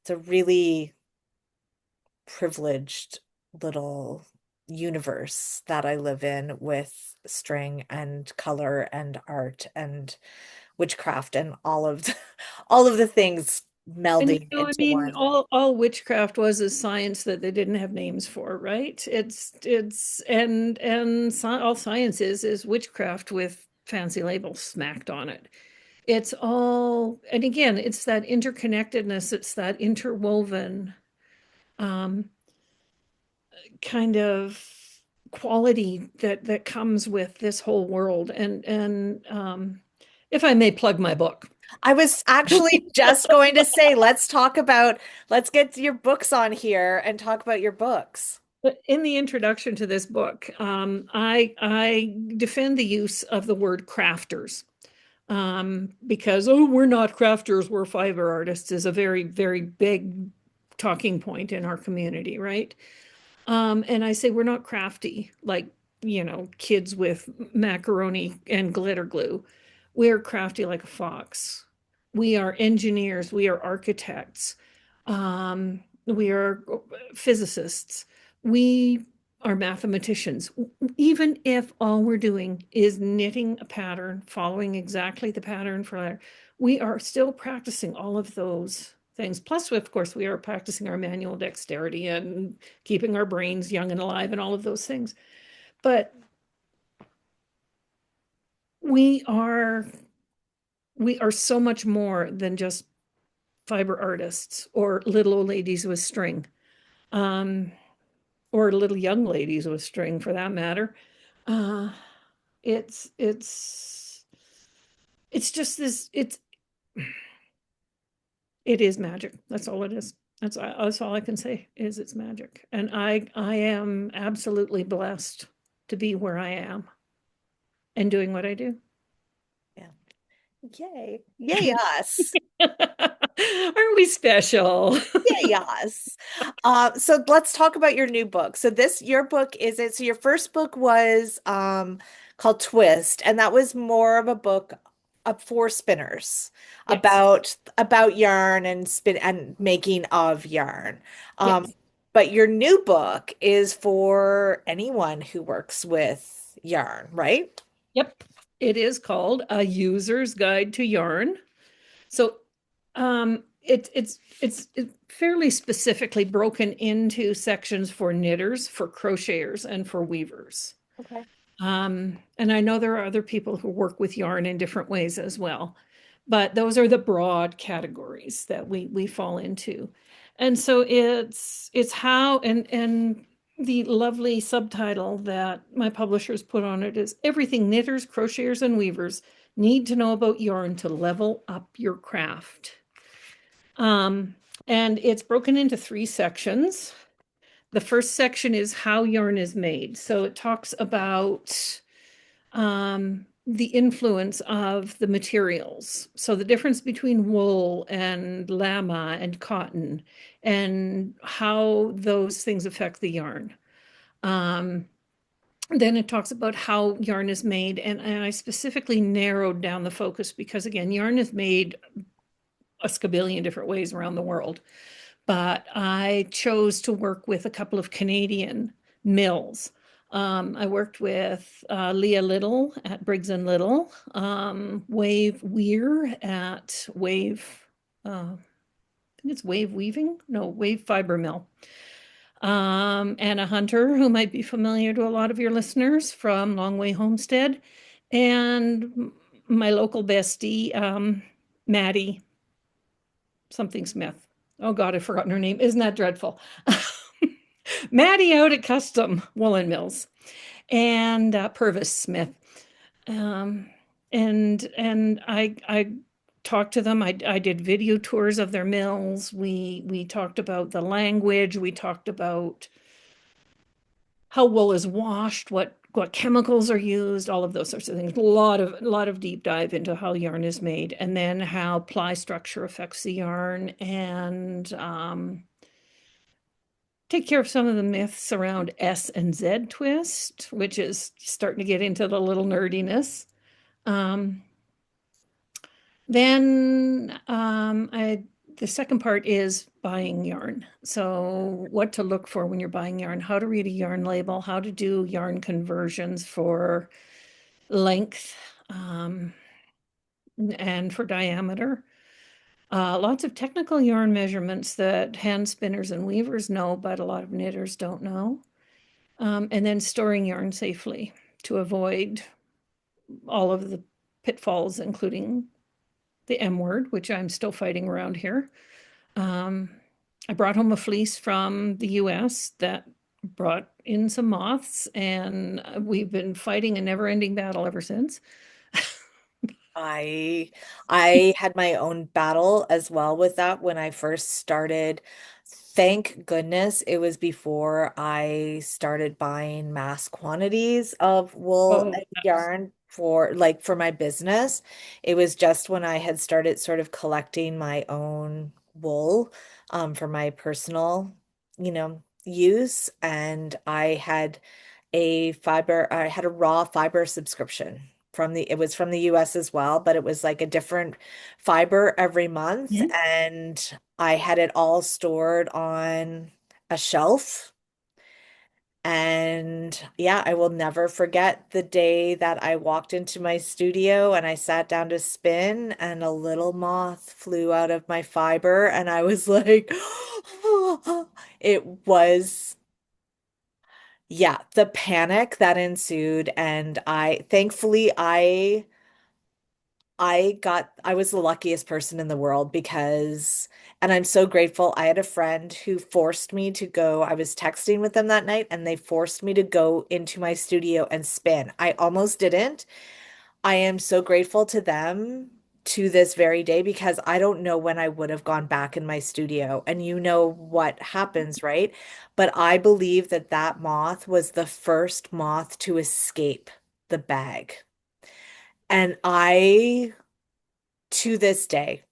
a really privileged little universe that I live in with string and color and art and witchcraft and all of all of the things And melding I into mean, one. all witchcraft was a science that they didn't have names for, right? It's and all science is witchcraft with fancy labels smacked on it. It's all, and again, it's that interconnectedness, it's that interwoven um, kind of quality that comes with this whole world. And if I may plug my book. I was actually just going to say, let's get your books on here and talk about your books. But in the introduction to this book, I defend the use of the word crafters because oh, we're not crafters, we're fiber artists is a very big talking point in our community, right? And I say we're not crafty like kids with macaroni and glitter glue. We're crafty like a fox. We are engineers. We are architects. We are physicists. We are mathematicians. Even if all we're doing is knitting a pattern, following exactly the pattern for we are still practicing all of those things. Plus, of course, we are practicing our manual dexterity and keeping our brains young and alive and all of those things. But we are we are so much more than just fiber artists or little old ladies with string, um, or little young ladies with string for that matter. Uh, it's it's it's just this it is magic. That's all it is. That's all I can say is it's magic. And I am absolutely blessed to be where I am and doing what I do. Yeah. Yay. Yay us. Aren't we special? Yay us. So let's talk about your new book. So your book is it? So your first book was called Twist, and that was more of a book for spinners Yes. about yarn and spin and making of yarn. Um, Yes. but your new book is for anyone who works with yarn, right? Yep. It is called A User's Guide to Yarn. So it's fairly specifically broken into sections for knitters, for crocheters, and for weavers. Okay. And I know there are other people who work with yarn in different ways as well, but those are the broad categories that we fall into. And so it's how and the lovely subtitle that my publishers put on it is everything knitters, crocheters, and weavers need to know about yarn to level up your craft. Um, and it's broken into three sections. The first section is how yarn is made. So it talks about the influence of the materials. So the difference between wool and llama and cotton and how those things affect the yarn. Um, then it talks about how yarn is made, and I specifically narrowed down the focus because, again, yarn is made a scabillion different ways around the world. But I chose to work with a couple of Canadian mills. I worked with Leah Little at Briggs and Little, Wave Weir at Wave, I think it's Wave Weaving, no, Wave Fiber Mill. Anna Hunter, who might be familiar to a lot of your listeners from Longway Homestead, and my local bestie, Maddie something Smith. Oh God, I've forgotten her name. Isn't that dreadful? Maddie out at Custom Woolen Mills and Purvis Smith. Um, and I talked to them. I did video tours of their mills. We talked about the language. We talked about how wool is washed, what chemicals are used, all of those sorts of things. A lot of deep dive into how yarn is made, and then how ply structure affects the yarn, and take care of some of the myths around S and Z twist, which is starting to get into the little nerdiness. Um, then the second part is buying yarn. So what to look for when you're buying yarn, how to read a yarn label, how to do yarn conversions for length and for diameter. Lots of technical yarn measurements that hand spinners and weavers know, but a lot of knitters don't know. And then storing yarn safely to avoid all of the pitfalls, including the M word, which I'm still fighting around here. Um, I brought home a fleece from the US that brought in some moths, and we've been fighting a never-ending battle ever since. I I had my own battle as well with that when I first started. Thank goodness it was before I started buying mass quantities of wool Oh, and yarn for my business. It was just when I had started sort of collecting my own wool for my personal, use, and I had a raw fiber subscription it was from the US as well, but it was like a different fiber every month. yeah. And I had it all stored on a shelf. And yeah, I will never forget the day that I walked into my studio and I sat down to spin and a little moth flew out of my fiber. And I was like, it was yeah, the panic that ensued, and I was the luckiest person in the world because, and I'm so grateful. I had a friend who forced me to go. I was texting with them that night and they forced me to go into my studio and spin. I almost didn't. I am so grateful to them to this very day because I don't know when I would have gone back in my studio. And you know what happens, right? But I believe that that moth was the first moth to escape the bag. And to this day,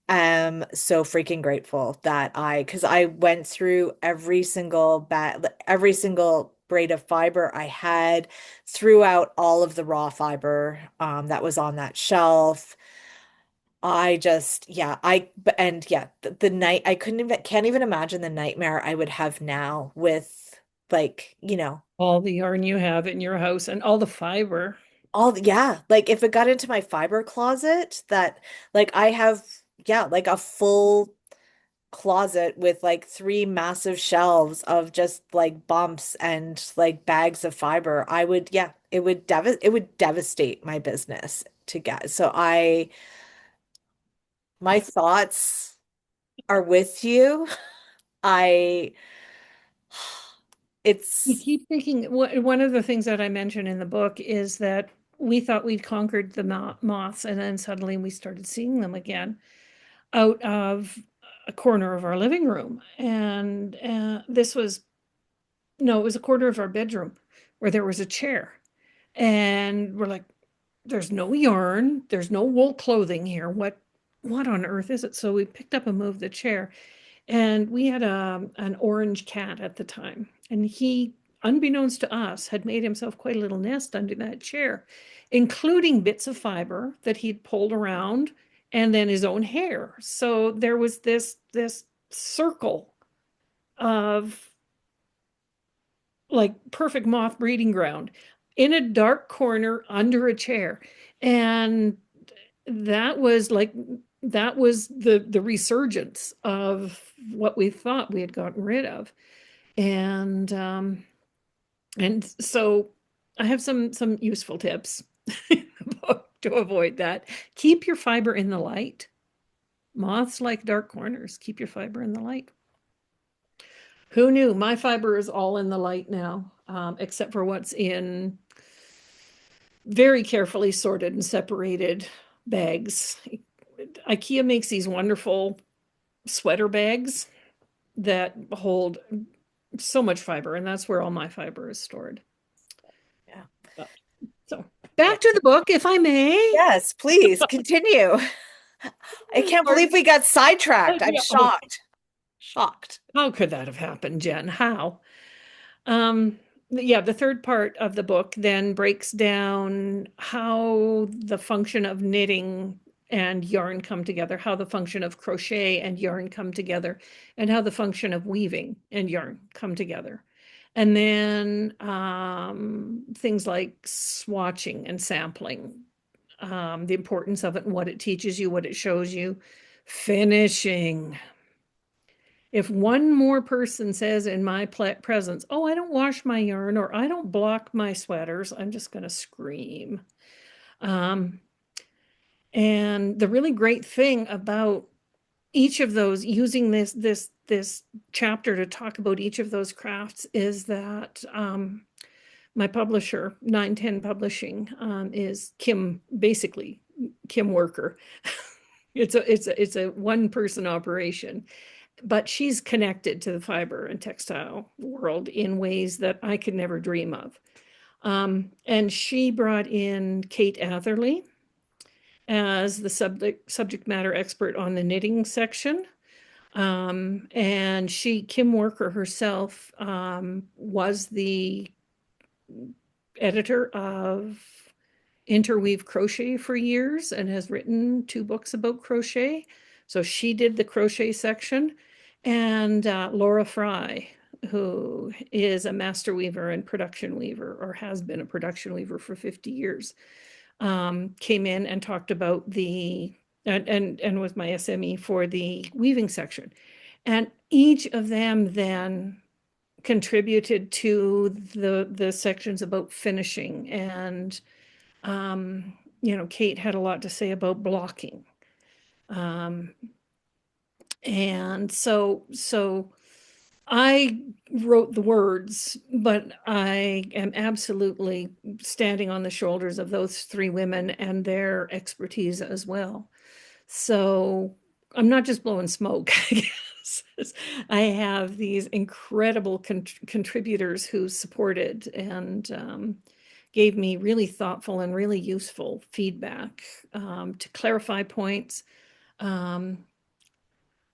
am so freaking grateful that because I went through every single braid of fiber I had, throughout all of the raw fiber that was on that shelf. I just, yeah, and yeah, the night I can't even imagine the nightmare I would have now with like, All the yarn you have in your house and all the fiber. yeah, like if it got into my fiber closet that like I have, yeah, like a full closet with like three massive shelves of just like bumps and like bags of fiber, I would, yeah, it would devastate my business to get. So my thoughts are with you. I, You it's, keep thinking, one of the things that I mentioned in the book is that we thought we'd conquered the moths, and then suddenly we started seeing them again out of a corner of our living room. And this was, no, it was a corner of our bedroom where there was a chair. And we're like, there's no yarn, there's no wool clothing here. What on earth is it? So we picked up and moved the chair. And we had an orange cat at the time. And he, unbeknownst to us, had made himself quite a little nest under that chair, including bits of fiber that he'd pulled around and then his own hair. So there was this circle of like perfect moth breeding ground in a dark corner under a chair. And that was like that was the resurgence of what we thought we had gotten rid of. And so I have some useful tips to avoid that. Keep your fiber in the light. Moths like dark corners. Keep your fiber in the light. Who knew? My fiber is all in the light now, except for what's in very carefully sorted and separated bags. IKEA makes these wonderful sweater bags that hold so much fiber, and that's where all my fiber is stored. Yeah. But, so Yeah. back to the book, if I may. Yes, please continue. I can't Or- believe we got sidetracked. I'm yeah, oh, shocked. Shocked. how could that have happened, Jen? How? Yeah, the third part of the book then breaks down how the function of knitting and yarn come together, how the function of crochet and yarn come together, and how the function of weaving and yarn come together. And then things like swatching and sampling, the importance of it and what it teaches you, what it shows you. Finishing. If one more person says in my presence, oh, I don't wash my yarn or I don't block my sweaters, I'm just going to scream. Um, and the really great thing about each of those, using this chapter to talk about each of those crafts, is that my publisher, 910 Publishing, is basically Kim Worker. It's a one person operation, but she's connected to the fiber and textile world in ways that I could never dream of. And she brought in Kate Atherley as the subject matter expert on the knitting section. And Kim Worker herself, was the editor of Interweave Crochet for years and has written 2 books about crochet. So she did the crochet section. And Laura Fry, who is a master weaver and production weaver, or has been a production weaver for 50 years, came in and talked about and was my SME for the weaving section. And each of them then contributed to the sections about finishing. And Kate had a lot to say about blocking. Um, and so I wrote the words, but I am absolutely standing on the shoulders of those 3 women and their expertise as well. So I'm not just blowing smoke, I guess. I have these incredible contributors who supported and gave me really thoughtful and really useful feedback to clarify points. Um,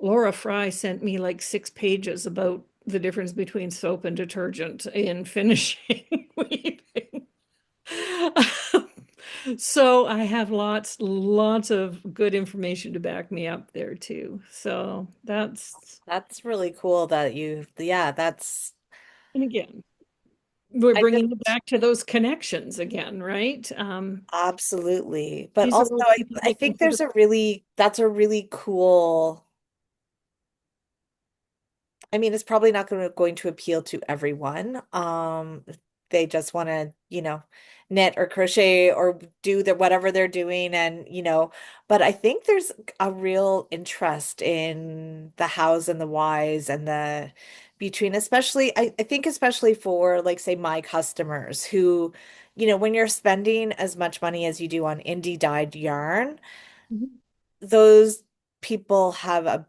Laura Fry sent me like 6 pages about the difference between soap and detergent in finishing weaving. So I have lots of good information to back me up there too. So That's really cool that yeah, and again, we're I bringing it just back to those connections again, right? absolutely. But These are also, all I, people I who think consider. that's a really cool. I mean, it's probably not going to appeal to everyone. They just want to, knit or crochet or do whatever they're doing but I think there's a real interest in the hows and the whys and the between, especially I think especially for like say my customers who, when you're spending as much money as you do on indie dyed yarn, Mhm. those people have a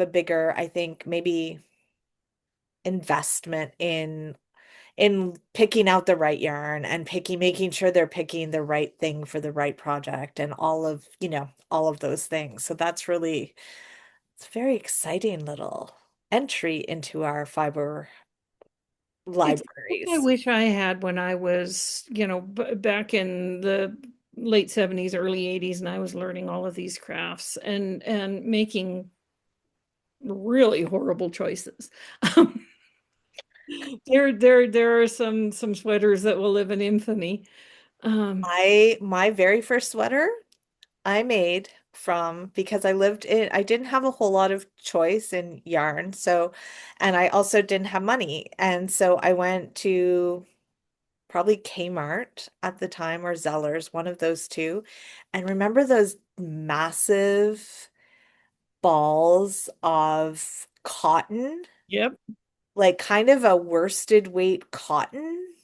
bigger, I think, maybe investment in picking out the right yarn and making sure they're picking the right thing for the right project and all of those things. So it's a very exciting little entry into our fiber It's I libraries. wish I had when I was, back in the late 70s, early 80s, and I was learning all of these crafts and making really horrible choices. Um, there are some sweaters that will live in infamy. Um, My very first sweater I made from because I didn't have a whole lot of choice in yarn. So, and I also didn't have money. And so I went to probably Kmart at the time or Zellers, one of those two. And remember those massive balls of cotton, Yep. like kind of a worsted weight cotton?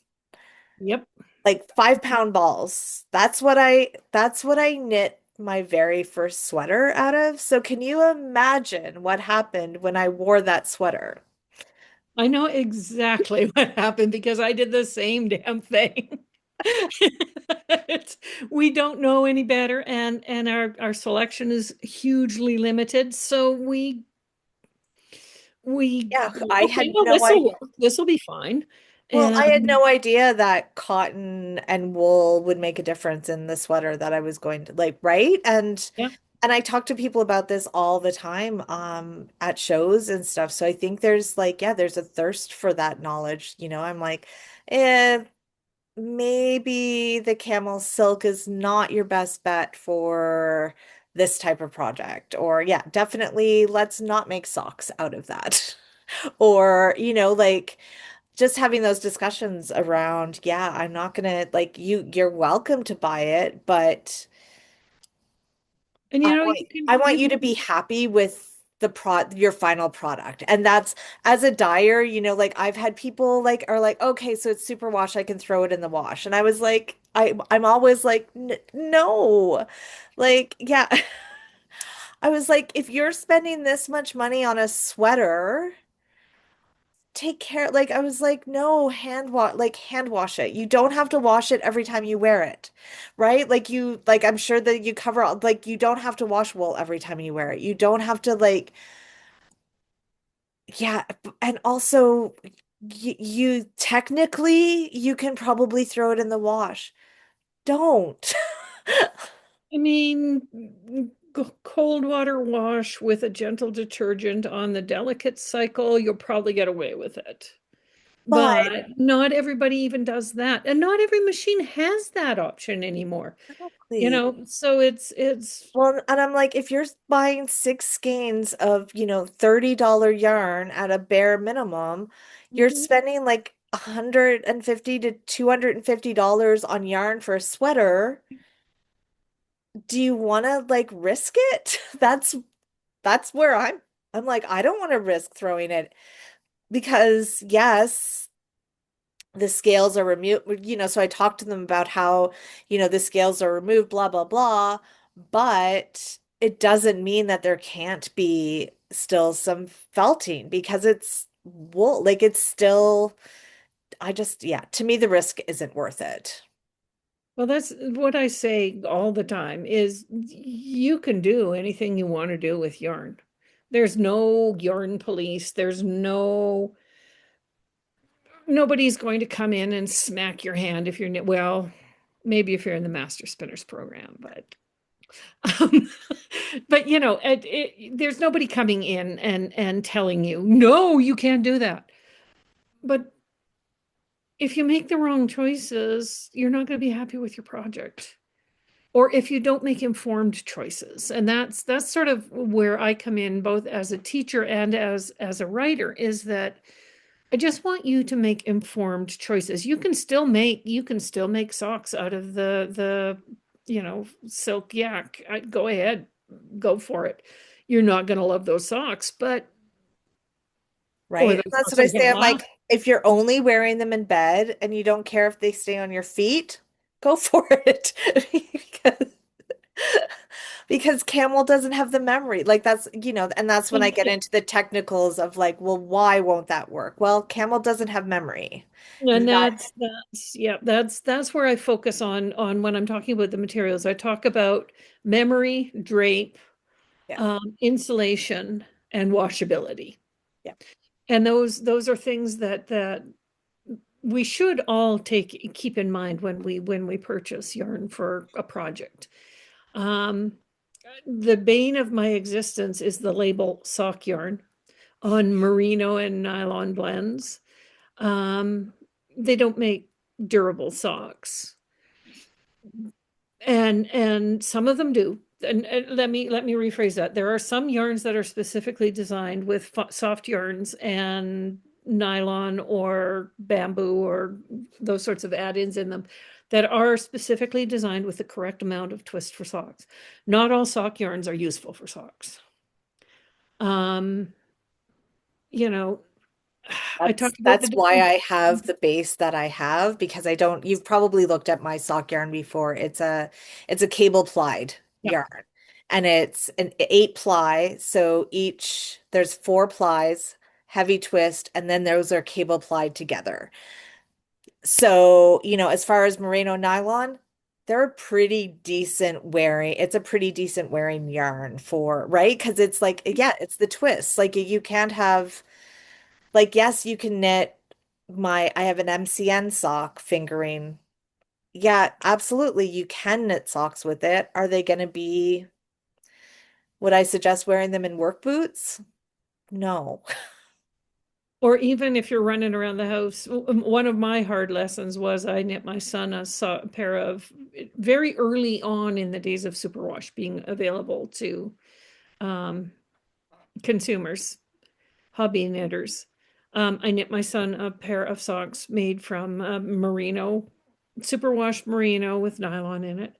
Yep. Like 5 pound balls. That's what I knit my very first sweater out of. So can you imagine what happened when I wore that sweater? I know exactly what happened because I did the same damn thing. It's, we don't know any better, and our selection is hugely limited. So we Yeah, go, I okay, had well, no this will idea. work. This will be fine. Well, I had And no idea that cotton and wool would make a difference in the sweater that I was going to like, right? yeah, And I talk to people about this all the time at shows and stuff. So I think there's like, yeah, there's a thirst for that knowledge. I'm like, eh, maybe the camel silk is not your best bet for this type of project. Or yeah, definitely let's not make socks out of that. Or, like just having those discussions around, yeah, I'm not gonna like you're welcome to buy it, but and I you know, want I want you you to be can, happy with your final product. And that's as a dyer, like I've had people like are like, okay, so it's super wash, I can throw it in the wash. And I was like, I'm always like, N no. Like, yeah. I was like, if you're spending this much money on a sweater, take care. Like I was like, no, hand wash it. You don't have to wash it every time you wear it. Right? Like I'm sure that you cover like you don't have to wash wool every time you wear it. You don't have to like yeah, and also you technically you can probably throw it in the wash. Don't. I mean, cold water wash with a gentle detergent on the delicate cycle, you'll probably get away with it. But But not everybody even does that. And not every machine has that option anymore. exactly. So it's Well, and I'm like, if you're buying 6 skeins of, $30 yarn at a bare minimum, you're Mhm. spending like 150 to $250 on yarn for a sweater. Do you want to like risk it? That's where I'm like, I don't want to risk throwing it because yes, the scales are removed, so I talked to them about how, the scales are removed, blah, blah, blah. But it doesn't mean that there can't be still some felting because it's wool. Like it's still, yeah, to me, the risk isn't worth it. well, that's what I say all the time is you can do anything you want to do with yarn. There's no yarn police. There's nobody's going to come in and smack your hand if you're well, maybe if you're in the Master Spinners program, um, but there's nobody coming in and telling you, no, you can't do that. But if you make the wrong choices, you're not going to be happy with your project. Or if you don't make informed choices. And that's sort of where I come in both as a teacher and as a writer, is that I just want you to make informed choices. You can still make socks out of the silk yak. Go ahead, go for it. You're not going to love those socks, but or Right? And those that's socks what I aren't going say. to I'm like, last. if you're only wearing them in bed and you don't care if they stay on your feet, go for it. Because because camel doesn't have the memory. Like that's, and that's when I get Yeah. into the technicals of like, well, why won't that work? Well, camel doesn't have memory. And That, that's where I focus on when I'm talking about the materials. I talk about memory, drape, yeah, insulation, and washability. yeah, And those are things that we should all keep in mind when we purchase yarn for a project. Um, the bane of my existence is the label sock yarn on merino and nylon blends. Um, they don't make durable socks, and some of them do. and let me rephrase that. There are some yarns that are specifically designed with soft yarns and nylon or bamboo or those sorts of add-ins in them that are specifically designed with the correct amount of twist for socks. Not all sock yarns are useful for socks. Um, you know, I talked about the That's why difference. I have the base that I have because I don't, you've probably looked at my sock yarn before. It's a cable plied Yeah. yarn and it's an 8 ply. So there's 4 plies, heavy twist, and then those are cable plied together. So, as far as merino nylon, they're a pretty decent wearing. It's a pretty decent wearing yarn for, right? Because it's like, yeah, it's the twist. Like you can't have like, yes, you can knit I have an MCN sock fingering. Yeah, absolutely. You can knit socks with it. Are they going to be, would I suggest wearing them in work boots? No. Or even if you're running around the house, one of my hard lessons was I knit my son a pair of very early on in the days of superwash being available to um, consumers, hobby knitters. I knit my son a pair of socks made from merino, superwash merino with nylon in it.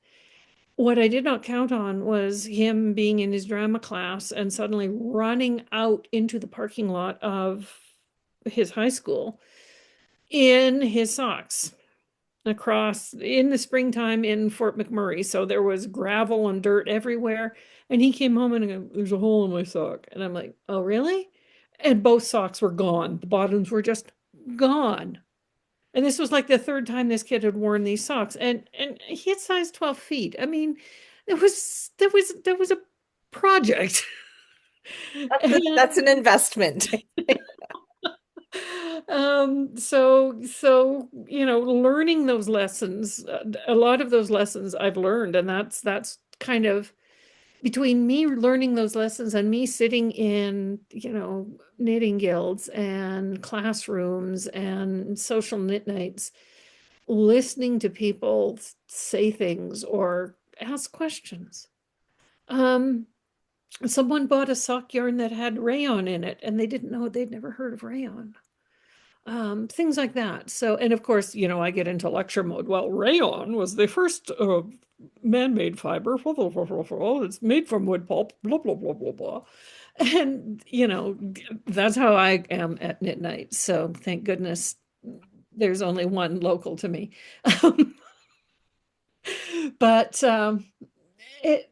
What I did not count on was him being in his drama class and suddenly running out into the parking lot of his high school in his socks across in the springtime in Fort McMurray. So there was gravel and dirt everywhere. And he came home and goes, there's a hole in my sock. And I'm like, oh, really? And both socks were gone. The bottoms were just gone. And this was like the third time this kid had worn these socks. And he had size 12 feet. I mean, there was a project. That's an investment. So learning those lessons, a lot of those lessons I've learned, and that's kind of between me learning those lessons and me sitting in, knitting guilds and classrooms and social knit nights, listening to people say things or ask questions. Um, Someone bought a sock yarn that had rayon in it, and they didn't know, they'd never heard of rayon. Things like that. So, and of course, I get into lecture mode. Well, rayon was the first man-made fiber. Blah, blah, blah, blah, blah. It's made from wood pulp. Blah blah blah blah blah. And that's how I am at Knit Night. So thank goodness there's only one local to me. But it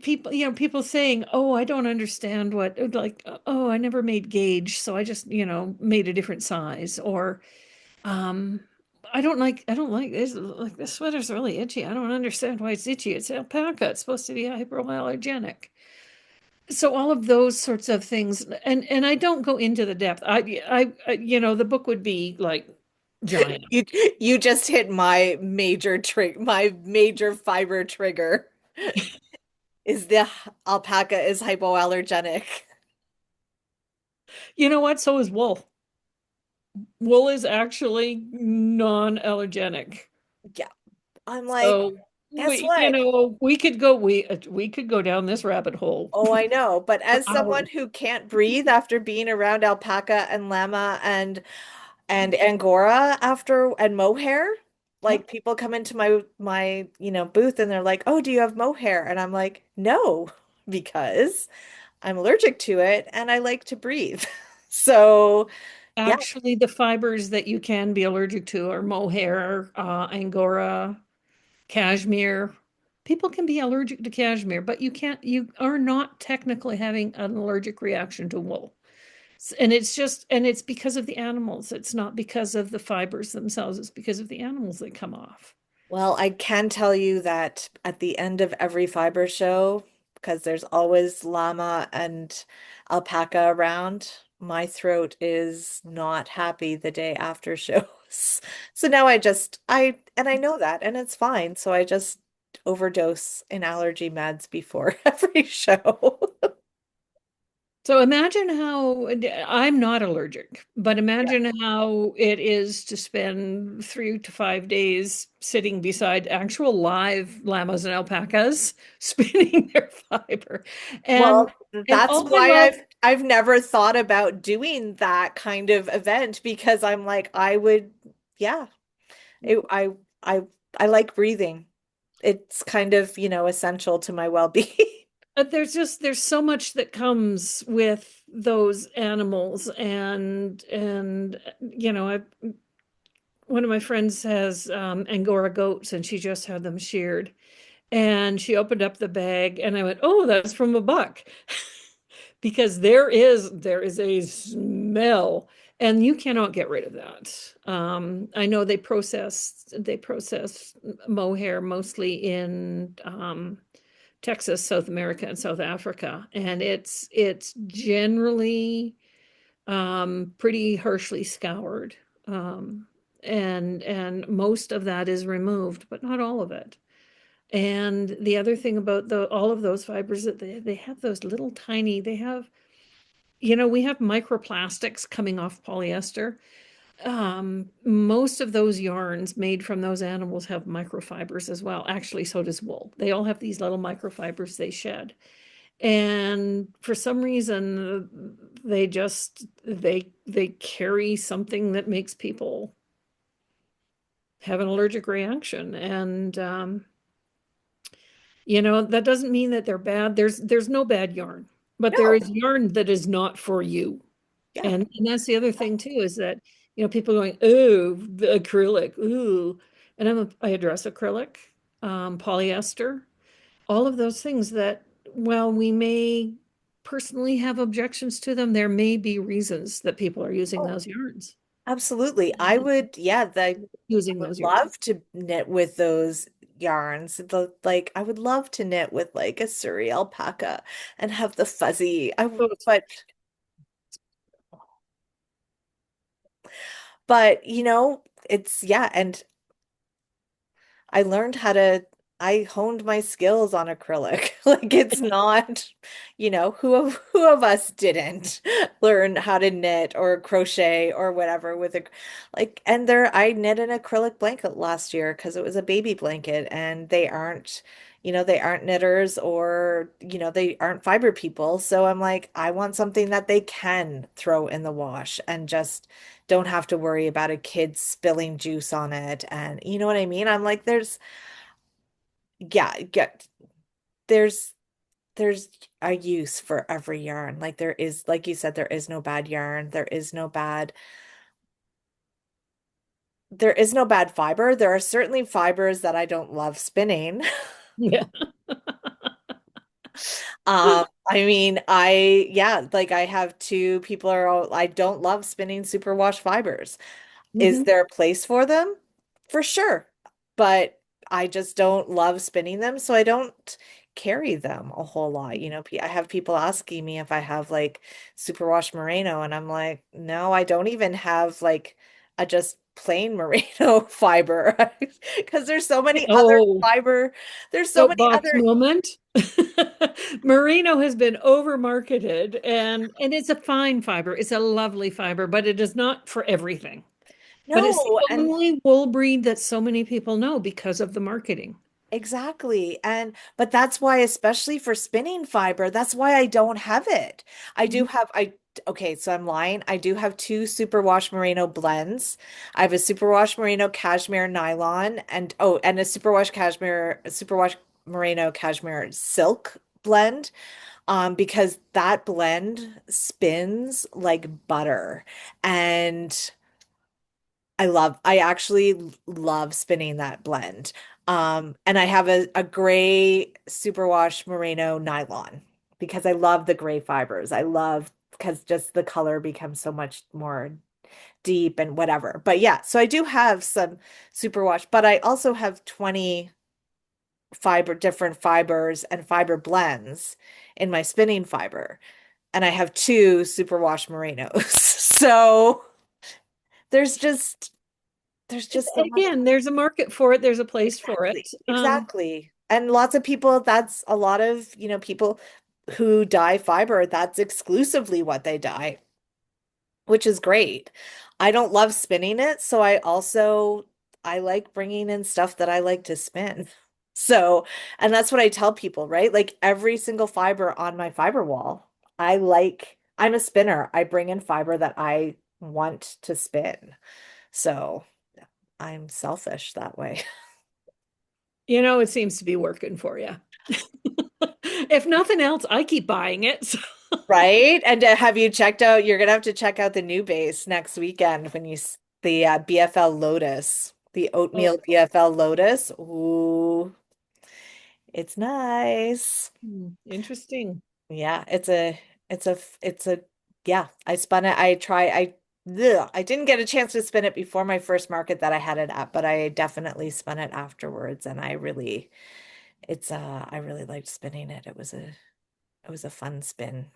people saying, oh, I don't understand what, like, oh, I never made gauge, so I just made a different size, or um I don't like this, like, this sweater's really itchy. I don't understand why it's itchy. It's alpaca, it's supposed to be hypoallergenic. So all of those sorts of things, and I don't go into the depth. The book would be like giant. You you just hit my major fiber trigger is the alpaca is hypoallergenic. You know what? So is wool. Wool is actually non-allergenic. Yeah. I'm like, So guess we, what? we could go down this rabbit hole Oh, I know. But for as someone hours. who can't breathe after being around alpaca and llama and angora after and mohair, Yep. like people come into my booth and they're like, "Oh, do you have mohair?" And I'm like, "No, because I'm allergic to it and I like to breathe." So, yeah. Actually, the fibers that you can be allergic to are mohair, angora, cashmere. People can be allergic to cashmere, but you are not technically having an allergic reaction to wool. And it's because of the animals. It's not because of the fibers themselves. It's because of the animals that come off. Well, I can tell you that at the end of every fiber show, because there's always llama and alpaca around, my throat is not happy the day after shows. So now I know that and it's fine. So I just overdose in allergy meds before every show. So imagine how I'm not allergic, but Yeah. imagine how it is to spend 3 to 5 days sitting beside actual live llamas and alpacas spinning their fiber. And Well, and that's all I why love I've never thought about doing that kind of event because I'm like I would yeah, I I like breathing. It's kind of, essential to my well-being. there's so much that comes with those animals and one of my friends has Angora goats and she just had them sheared. And she opened up the bag and I went, "Oh, that's from a buck." Because there is a smell and you cannot get rid of that. I know they process mohair mostly in Texas, South America, and South Africa, and it's generally pretty harshly scoured. Um, and most of that is removed, but not all of it. And the other thing about all of those fibers that they have those little tiny, we have microplastics coming off polyester. Most of those yarns made from those animals have microfibers as well. Actually, so does wool. They all have these little microfibers they shed. And for some reason, they carry something that makes people have an allergic reaction. And that doesn't mean that they're bad. There's no bad yarn, but there No. is yarn that is not for you. Yeah. And that's the other thing too, is that, people going, "Oh, the acrylic, ooh." And I address acrylic, polyester, all of those things that, while we may personally have objections to them, there may be reasons that people are using Oh, those yarns, absolutely. I would, yeah, I using would those yarns. love to knit with those yarns. I would love to knit with like a Surrey alpaca and have the fuzzy. So it's But it's yeah, and I learned how to, I honed my skills on acrylic. Like it's not, who of us didn't learn how to knit or crochet or whatever with a and I knit an acrylic blanket last year because it was a baby blanket and they aren't knitters or, they aren't fiber people. So I'm like, I want something that they can throw in the wash and just don't have to worry about a kid spilling juice on it. And you know what I mean? I'm like, yeah, there's there's a use for every yarn. Like there is, like you said, there is no bad yarn. There is no bad fiber. There are certainly fibers that I don't love spinning. yeah. I mean, yeah, like I have two people I don't love spinning superwash fibers. Is Mhm. there a place for them? For sure. But I just don't love spinning them, so I don't carry them a whole lot. I have people asking me if I have like superwash merino, and I'm like, no, I don't even have like a just plain merino fiber because there's so many other Oh, fiber. There's so many soapbox other. moment. Merino has been over marketed and it's a fine fiber. It's a lovely fiber, but it is not for everything. But it's No, the and only wool breed that so many people know because of the marketing. exactly. But that's why, especially for spinning fiber, that's why I don't have it. I do Mhm. have, okay, so I'm lying. I do have two superwash merino blends. I have a superwash merino cashmere nylon and a superwash merino cashmere silk blend. Because that blend spins like butter. And I actually love spinning that blend. And I have a gray superwash merino nylon because I love the gray fibers. I love because just the color becomes so much more deep and whatever. But yeah, so I do have some superwash, but I also have 20 different fibers and fiber blends in my spinning fiber. And I have two superwash merinos. So there's just there's just so much. Again, there's a market for it, there's a place for Exactly. it. Exactly. And lots of people, that's a lot of, people. who dye fiber, that's exclusively what they dye, which is great. I don't love spinning it, so I like bringing in stuff that I like to spin. So, and that's what I tell people, right? Like every single fiber on my fiber wall, I'm a spinner. I bring in fiber that I want to spin. So, I'm selfish that way. You know, it seems to be working for you. If nothing else, I keep buying it. So. Right? And have you checked out, you're gonna have to check out the new base next weekend when the BFL Lotus, the Oh, oatmeal BFL Lotus. Ooh, it's nice. interesting. Yeah, it's a, yeah, I spun it. I didn't get a chance to spin it before my first market that I had it at, but I definitely spun it afterwards. And I really liked spinning it. It was a fun spin.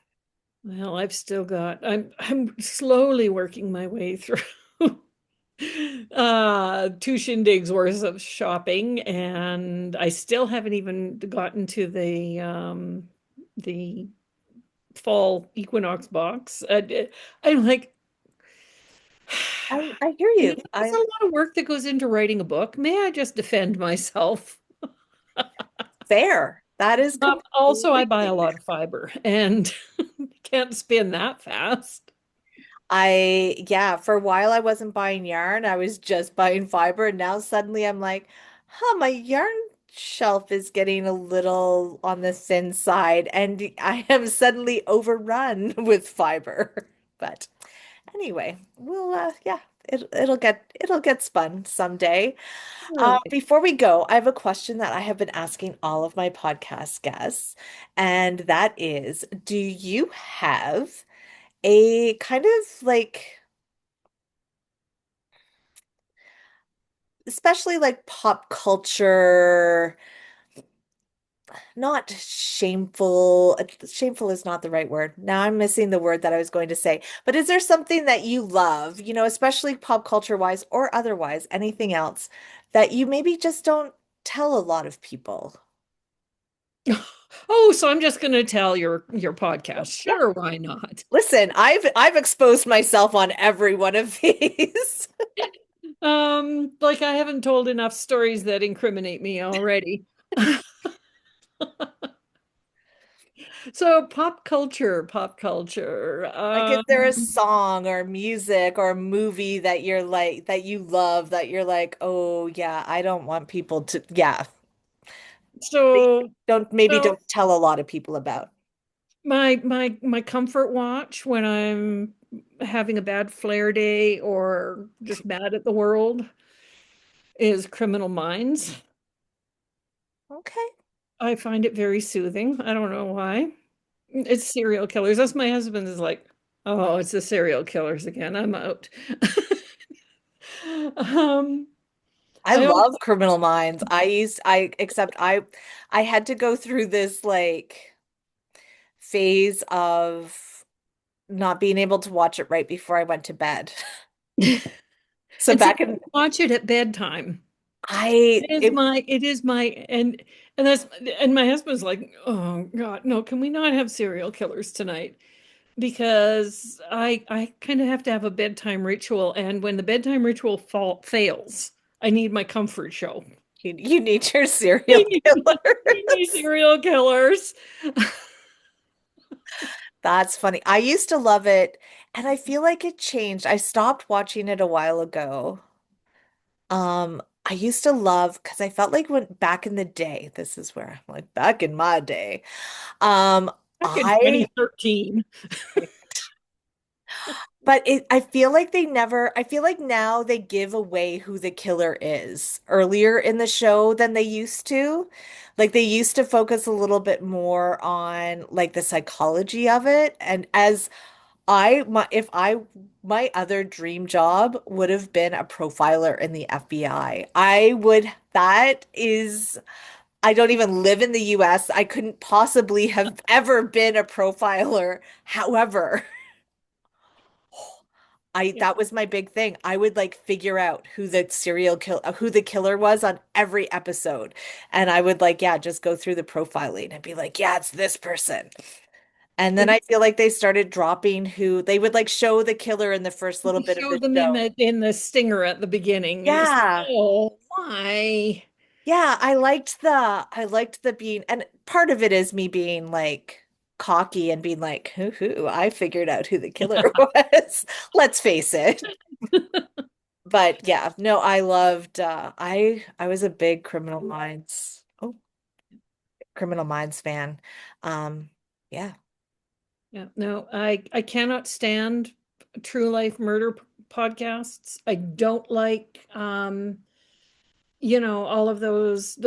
Well, I'm slowly working my way through two shindigs worth of shopping, and I still haven't even gotten to the fall equinox box. I'm like, I hear you know, you. there's a lot of work that goes into writing a book. May I just defend myself? Fair. That is Also, I buy a completely fair. lot of fiber and can't spin that fast. Yeah, for a while I wasn't buying yarn. I was just buying fiber. And now suddenly I'm like, my yarn shelf is getting a little on the thin side. And I am suddenly overrun with fiber. But anyway, yeah, it'll get spun someday. Really. Before we go, I have a question that I have been asking all of my podcast guests, and that is, do you have a kind of like, especially like pop culture, not shameful. Shameful is not the right word. Now I'm missing the word that I was going to say. But is there something that you love, especially pop culture wise or otherwise, anything else that you maybe just don't tell a lot of people? Oh, so I'm just going to tell your podcast. Yeah. Sure, why not? Listen, I've exposed myself on every one of these. Like I haven't told enough stories that incriminate me already. So pop culture. Like, is there a song or music or movie that you're like that you love that you're like, oh yeah, I don't want people to, yeah, So don't maybe so don't tell a lot of people about. my comfort watch when I'm having a bad flare day or just mad at the world is Criminal Minds. Okay. I find it very soothing. I don't know why. It's serial killers. That's my husband is like, oh, it's the serial killers again. I'm out. Um, I I also love Criminal Minds. Except I had to go through this like phase of not being able to watch it right before I went to bed. So and see, back in watch it at bedtime. I it It is my and that's and my husband's like, oh God, no, can we not have serial killers tonight? Because I kind of have to have a bedtime ritual, and when the bedtime ritual fails, I need my comfort show. you need your serial I need killers. serial killers. That's funny. I used to love it, and I feel like it changed. I stopped watching it a while ago. I used to love because I felt like when back in the day, this is where I'm like back in my day. Um, Back in I 2013. but I feel like I feel like now they give away who the killer is earlier in the show than they used to. Like they used to focus a little bit more on like the psychology of it. And as if my other dream job would have been a profiler in the FBI. I don't even live in the US. I couldn't possibly have ever been a profiler. However, I Yeah. that was my big thing. I would like figure out who the killer was on every episode. And I would like, yeah, just go through the profiling and be like, yeah, it's this person. And then It I feel like they started dropping who they would like show the killer in the first little bit of the showed them show. in the stinger at the beginning. It's, Yeah. oh, why? Yeah, I liked the being, and part of it is me being like cocky and being like, hoo, I figured out who the killer was. Let's face it. But yeah, no, I loved I was a big Criminal Minds fan. Um yeah. Yeah, no, I cannot stand true life murder podcasts. I don't like all of those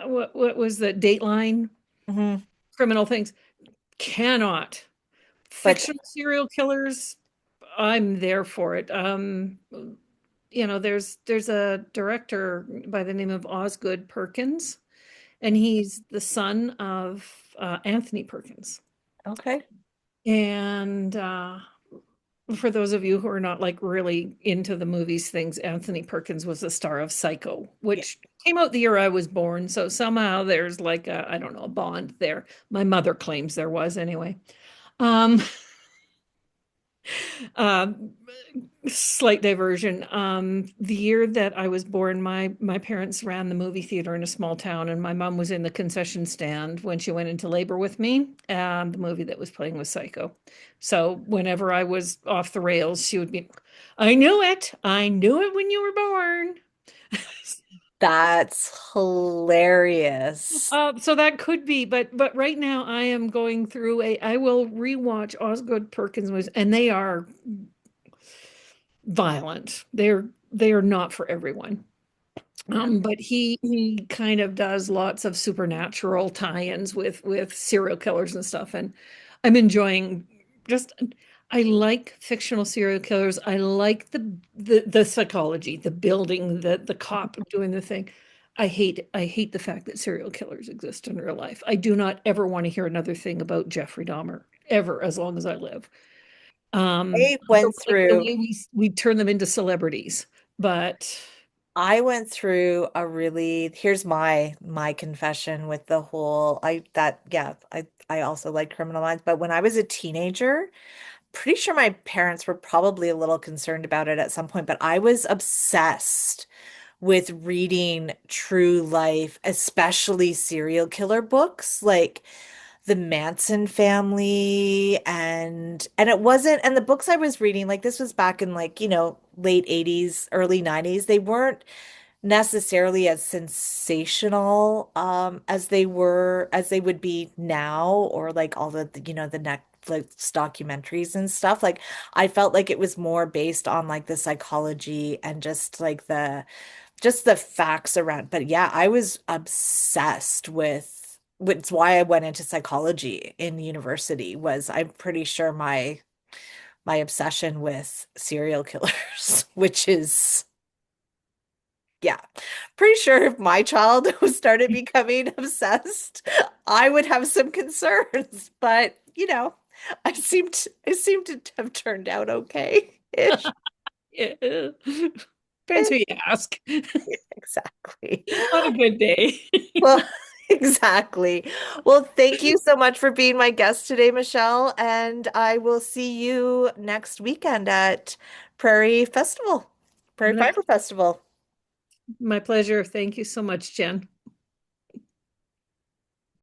what was the Dateline Hmm. criminal things. Cannot. But Fictional serial killers, I'm there for it. There's a director by the name of Osgood Perkins, and he's the son of Anthony Perkins. okay. And for those of you who are not like really into the movies things, Anthony Perkins was the star of Psycho, Yeah. which came out the year I was born. So somehow there's like I don't know, a bond there. My mother claims there was anyway. Um, um, Slight diversion. The year that I was born, my parents ran the movie theater in a small town, and my mom was in the concession stand when she went into labor with me. And the movie that was playing was Psycho. So whenever I was off the rails, she would be, "I knew it. I knew it when you were born." That's hilarious. So that could be, but right now I am going through I will rewatch Osgood Perkins movies, and they are violent. They are not for everyone. Yeah. But he kind of does lots of supernatural tie-ins with serial killers and stuff, and I'm enjoying just I like fictional serial killers. I like the psychology, the building, the cop doing the thing. I hate the fact that serial killers exist in real life. I do not ever want to hear another thing about Jeffrey Dahmer ever as long as I live. I I went don't like the through way we turn them into celebrities, but I went through a really here's my confession with the whole I that yeah, I also like Criminal Minds, but when I was a teenager, pretty sure my parents were probably a little concerned about it at some point, but I was obsessed with reading true life, especially serial killer books like the Manson family and it wasn't and the books I was reading like this was back in like, late 80s, early 90s. They weren't necessarily as sensational as they would be now or like all the Netflix documentaries and stuff. Like I felt like it was more based on like the psychology and just the facts around. But yeah, I was obsessed with which is why I went into psychology in university was I'm pretty sure my obsession with serial killers, which is yeah. Pretty sure if my child started becoming obsessed, I would have some concerns. But, I seem to have turned out okay-ish. yeah. Depends who you ask. Exactly. On a good day. Well, exactly. Well, thank you so much for being my guest today, Michelle, and I will see you next weekend at Prairie My, Fiber Festival. my pleasure. Thank you so much, Jen.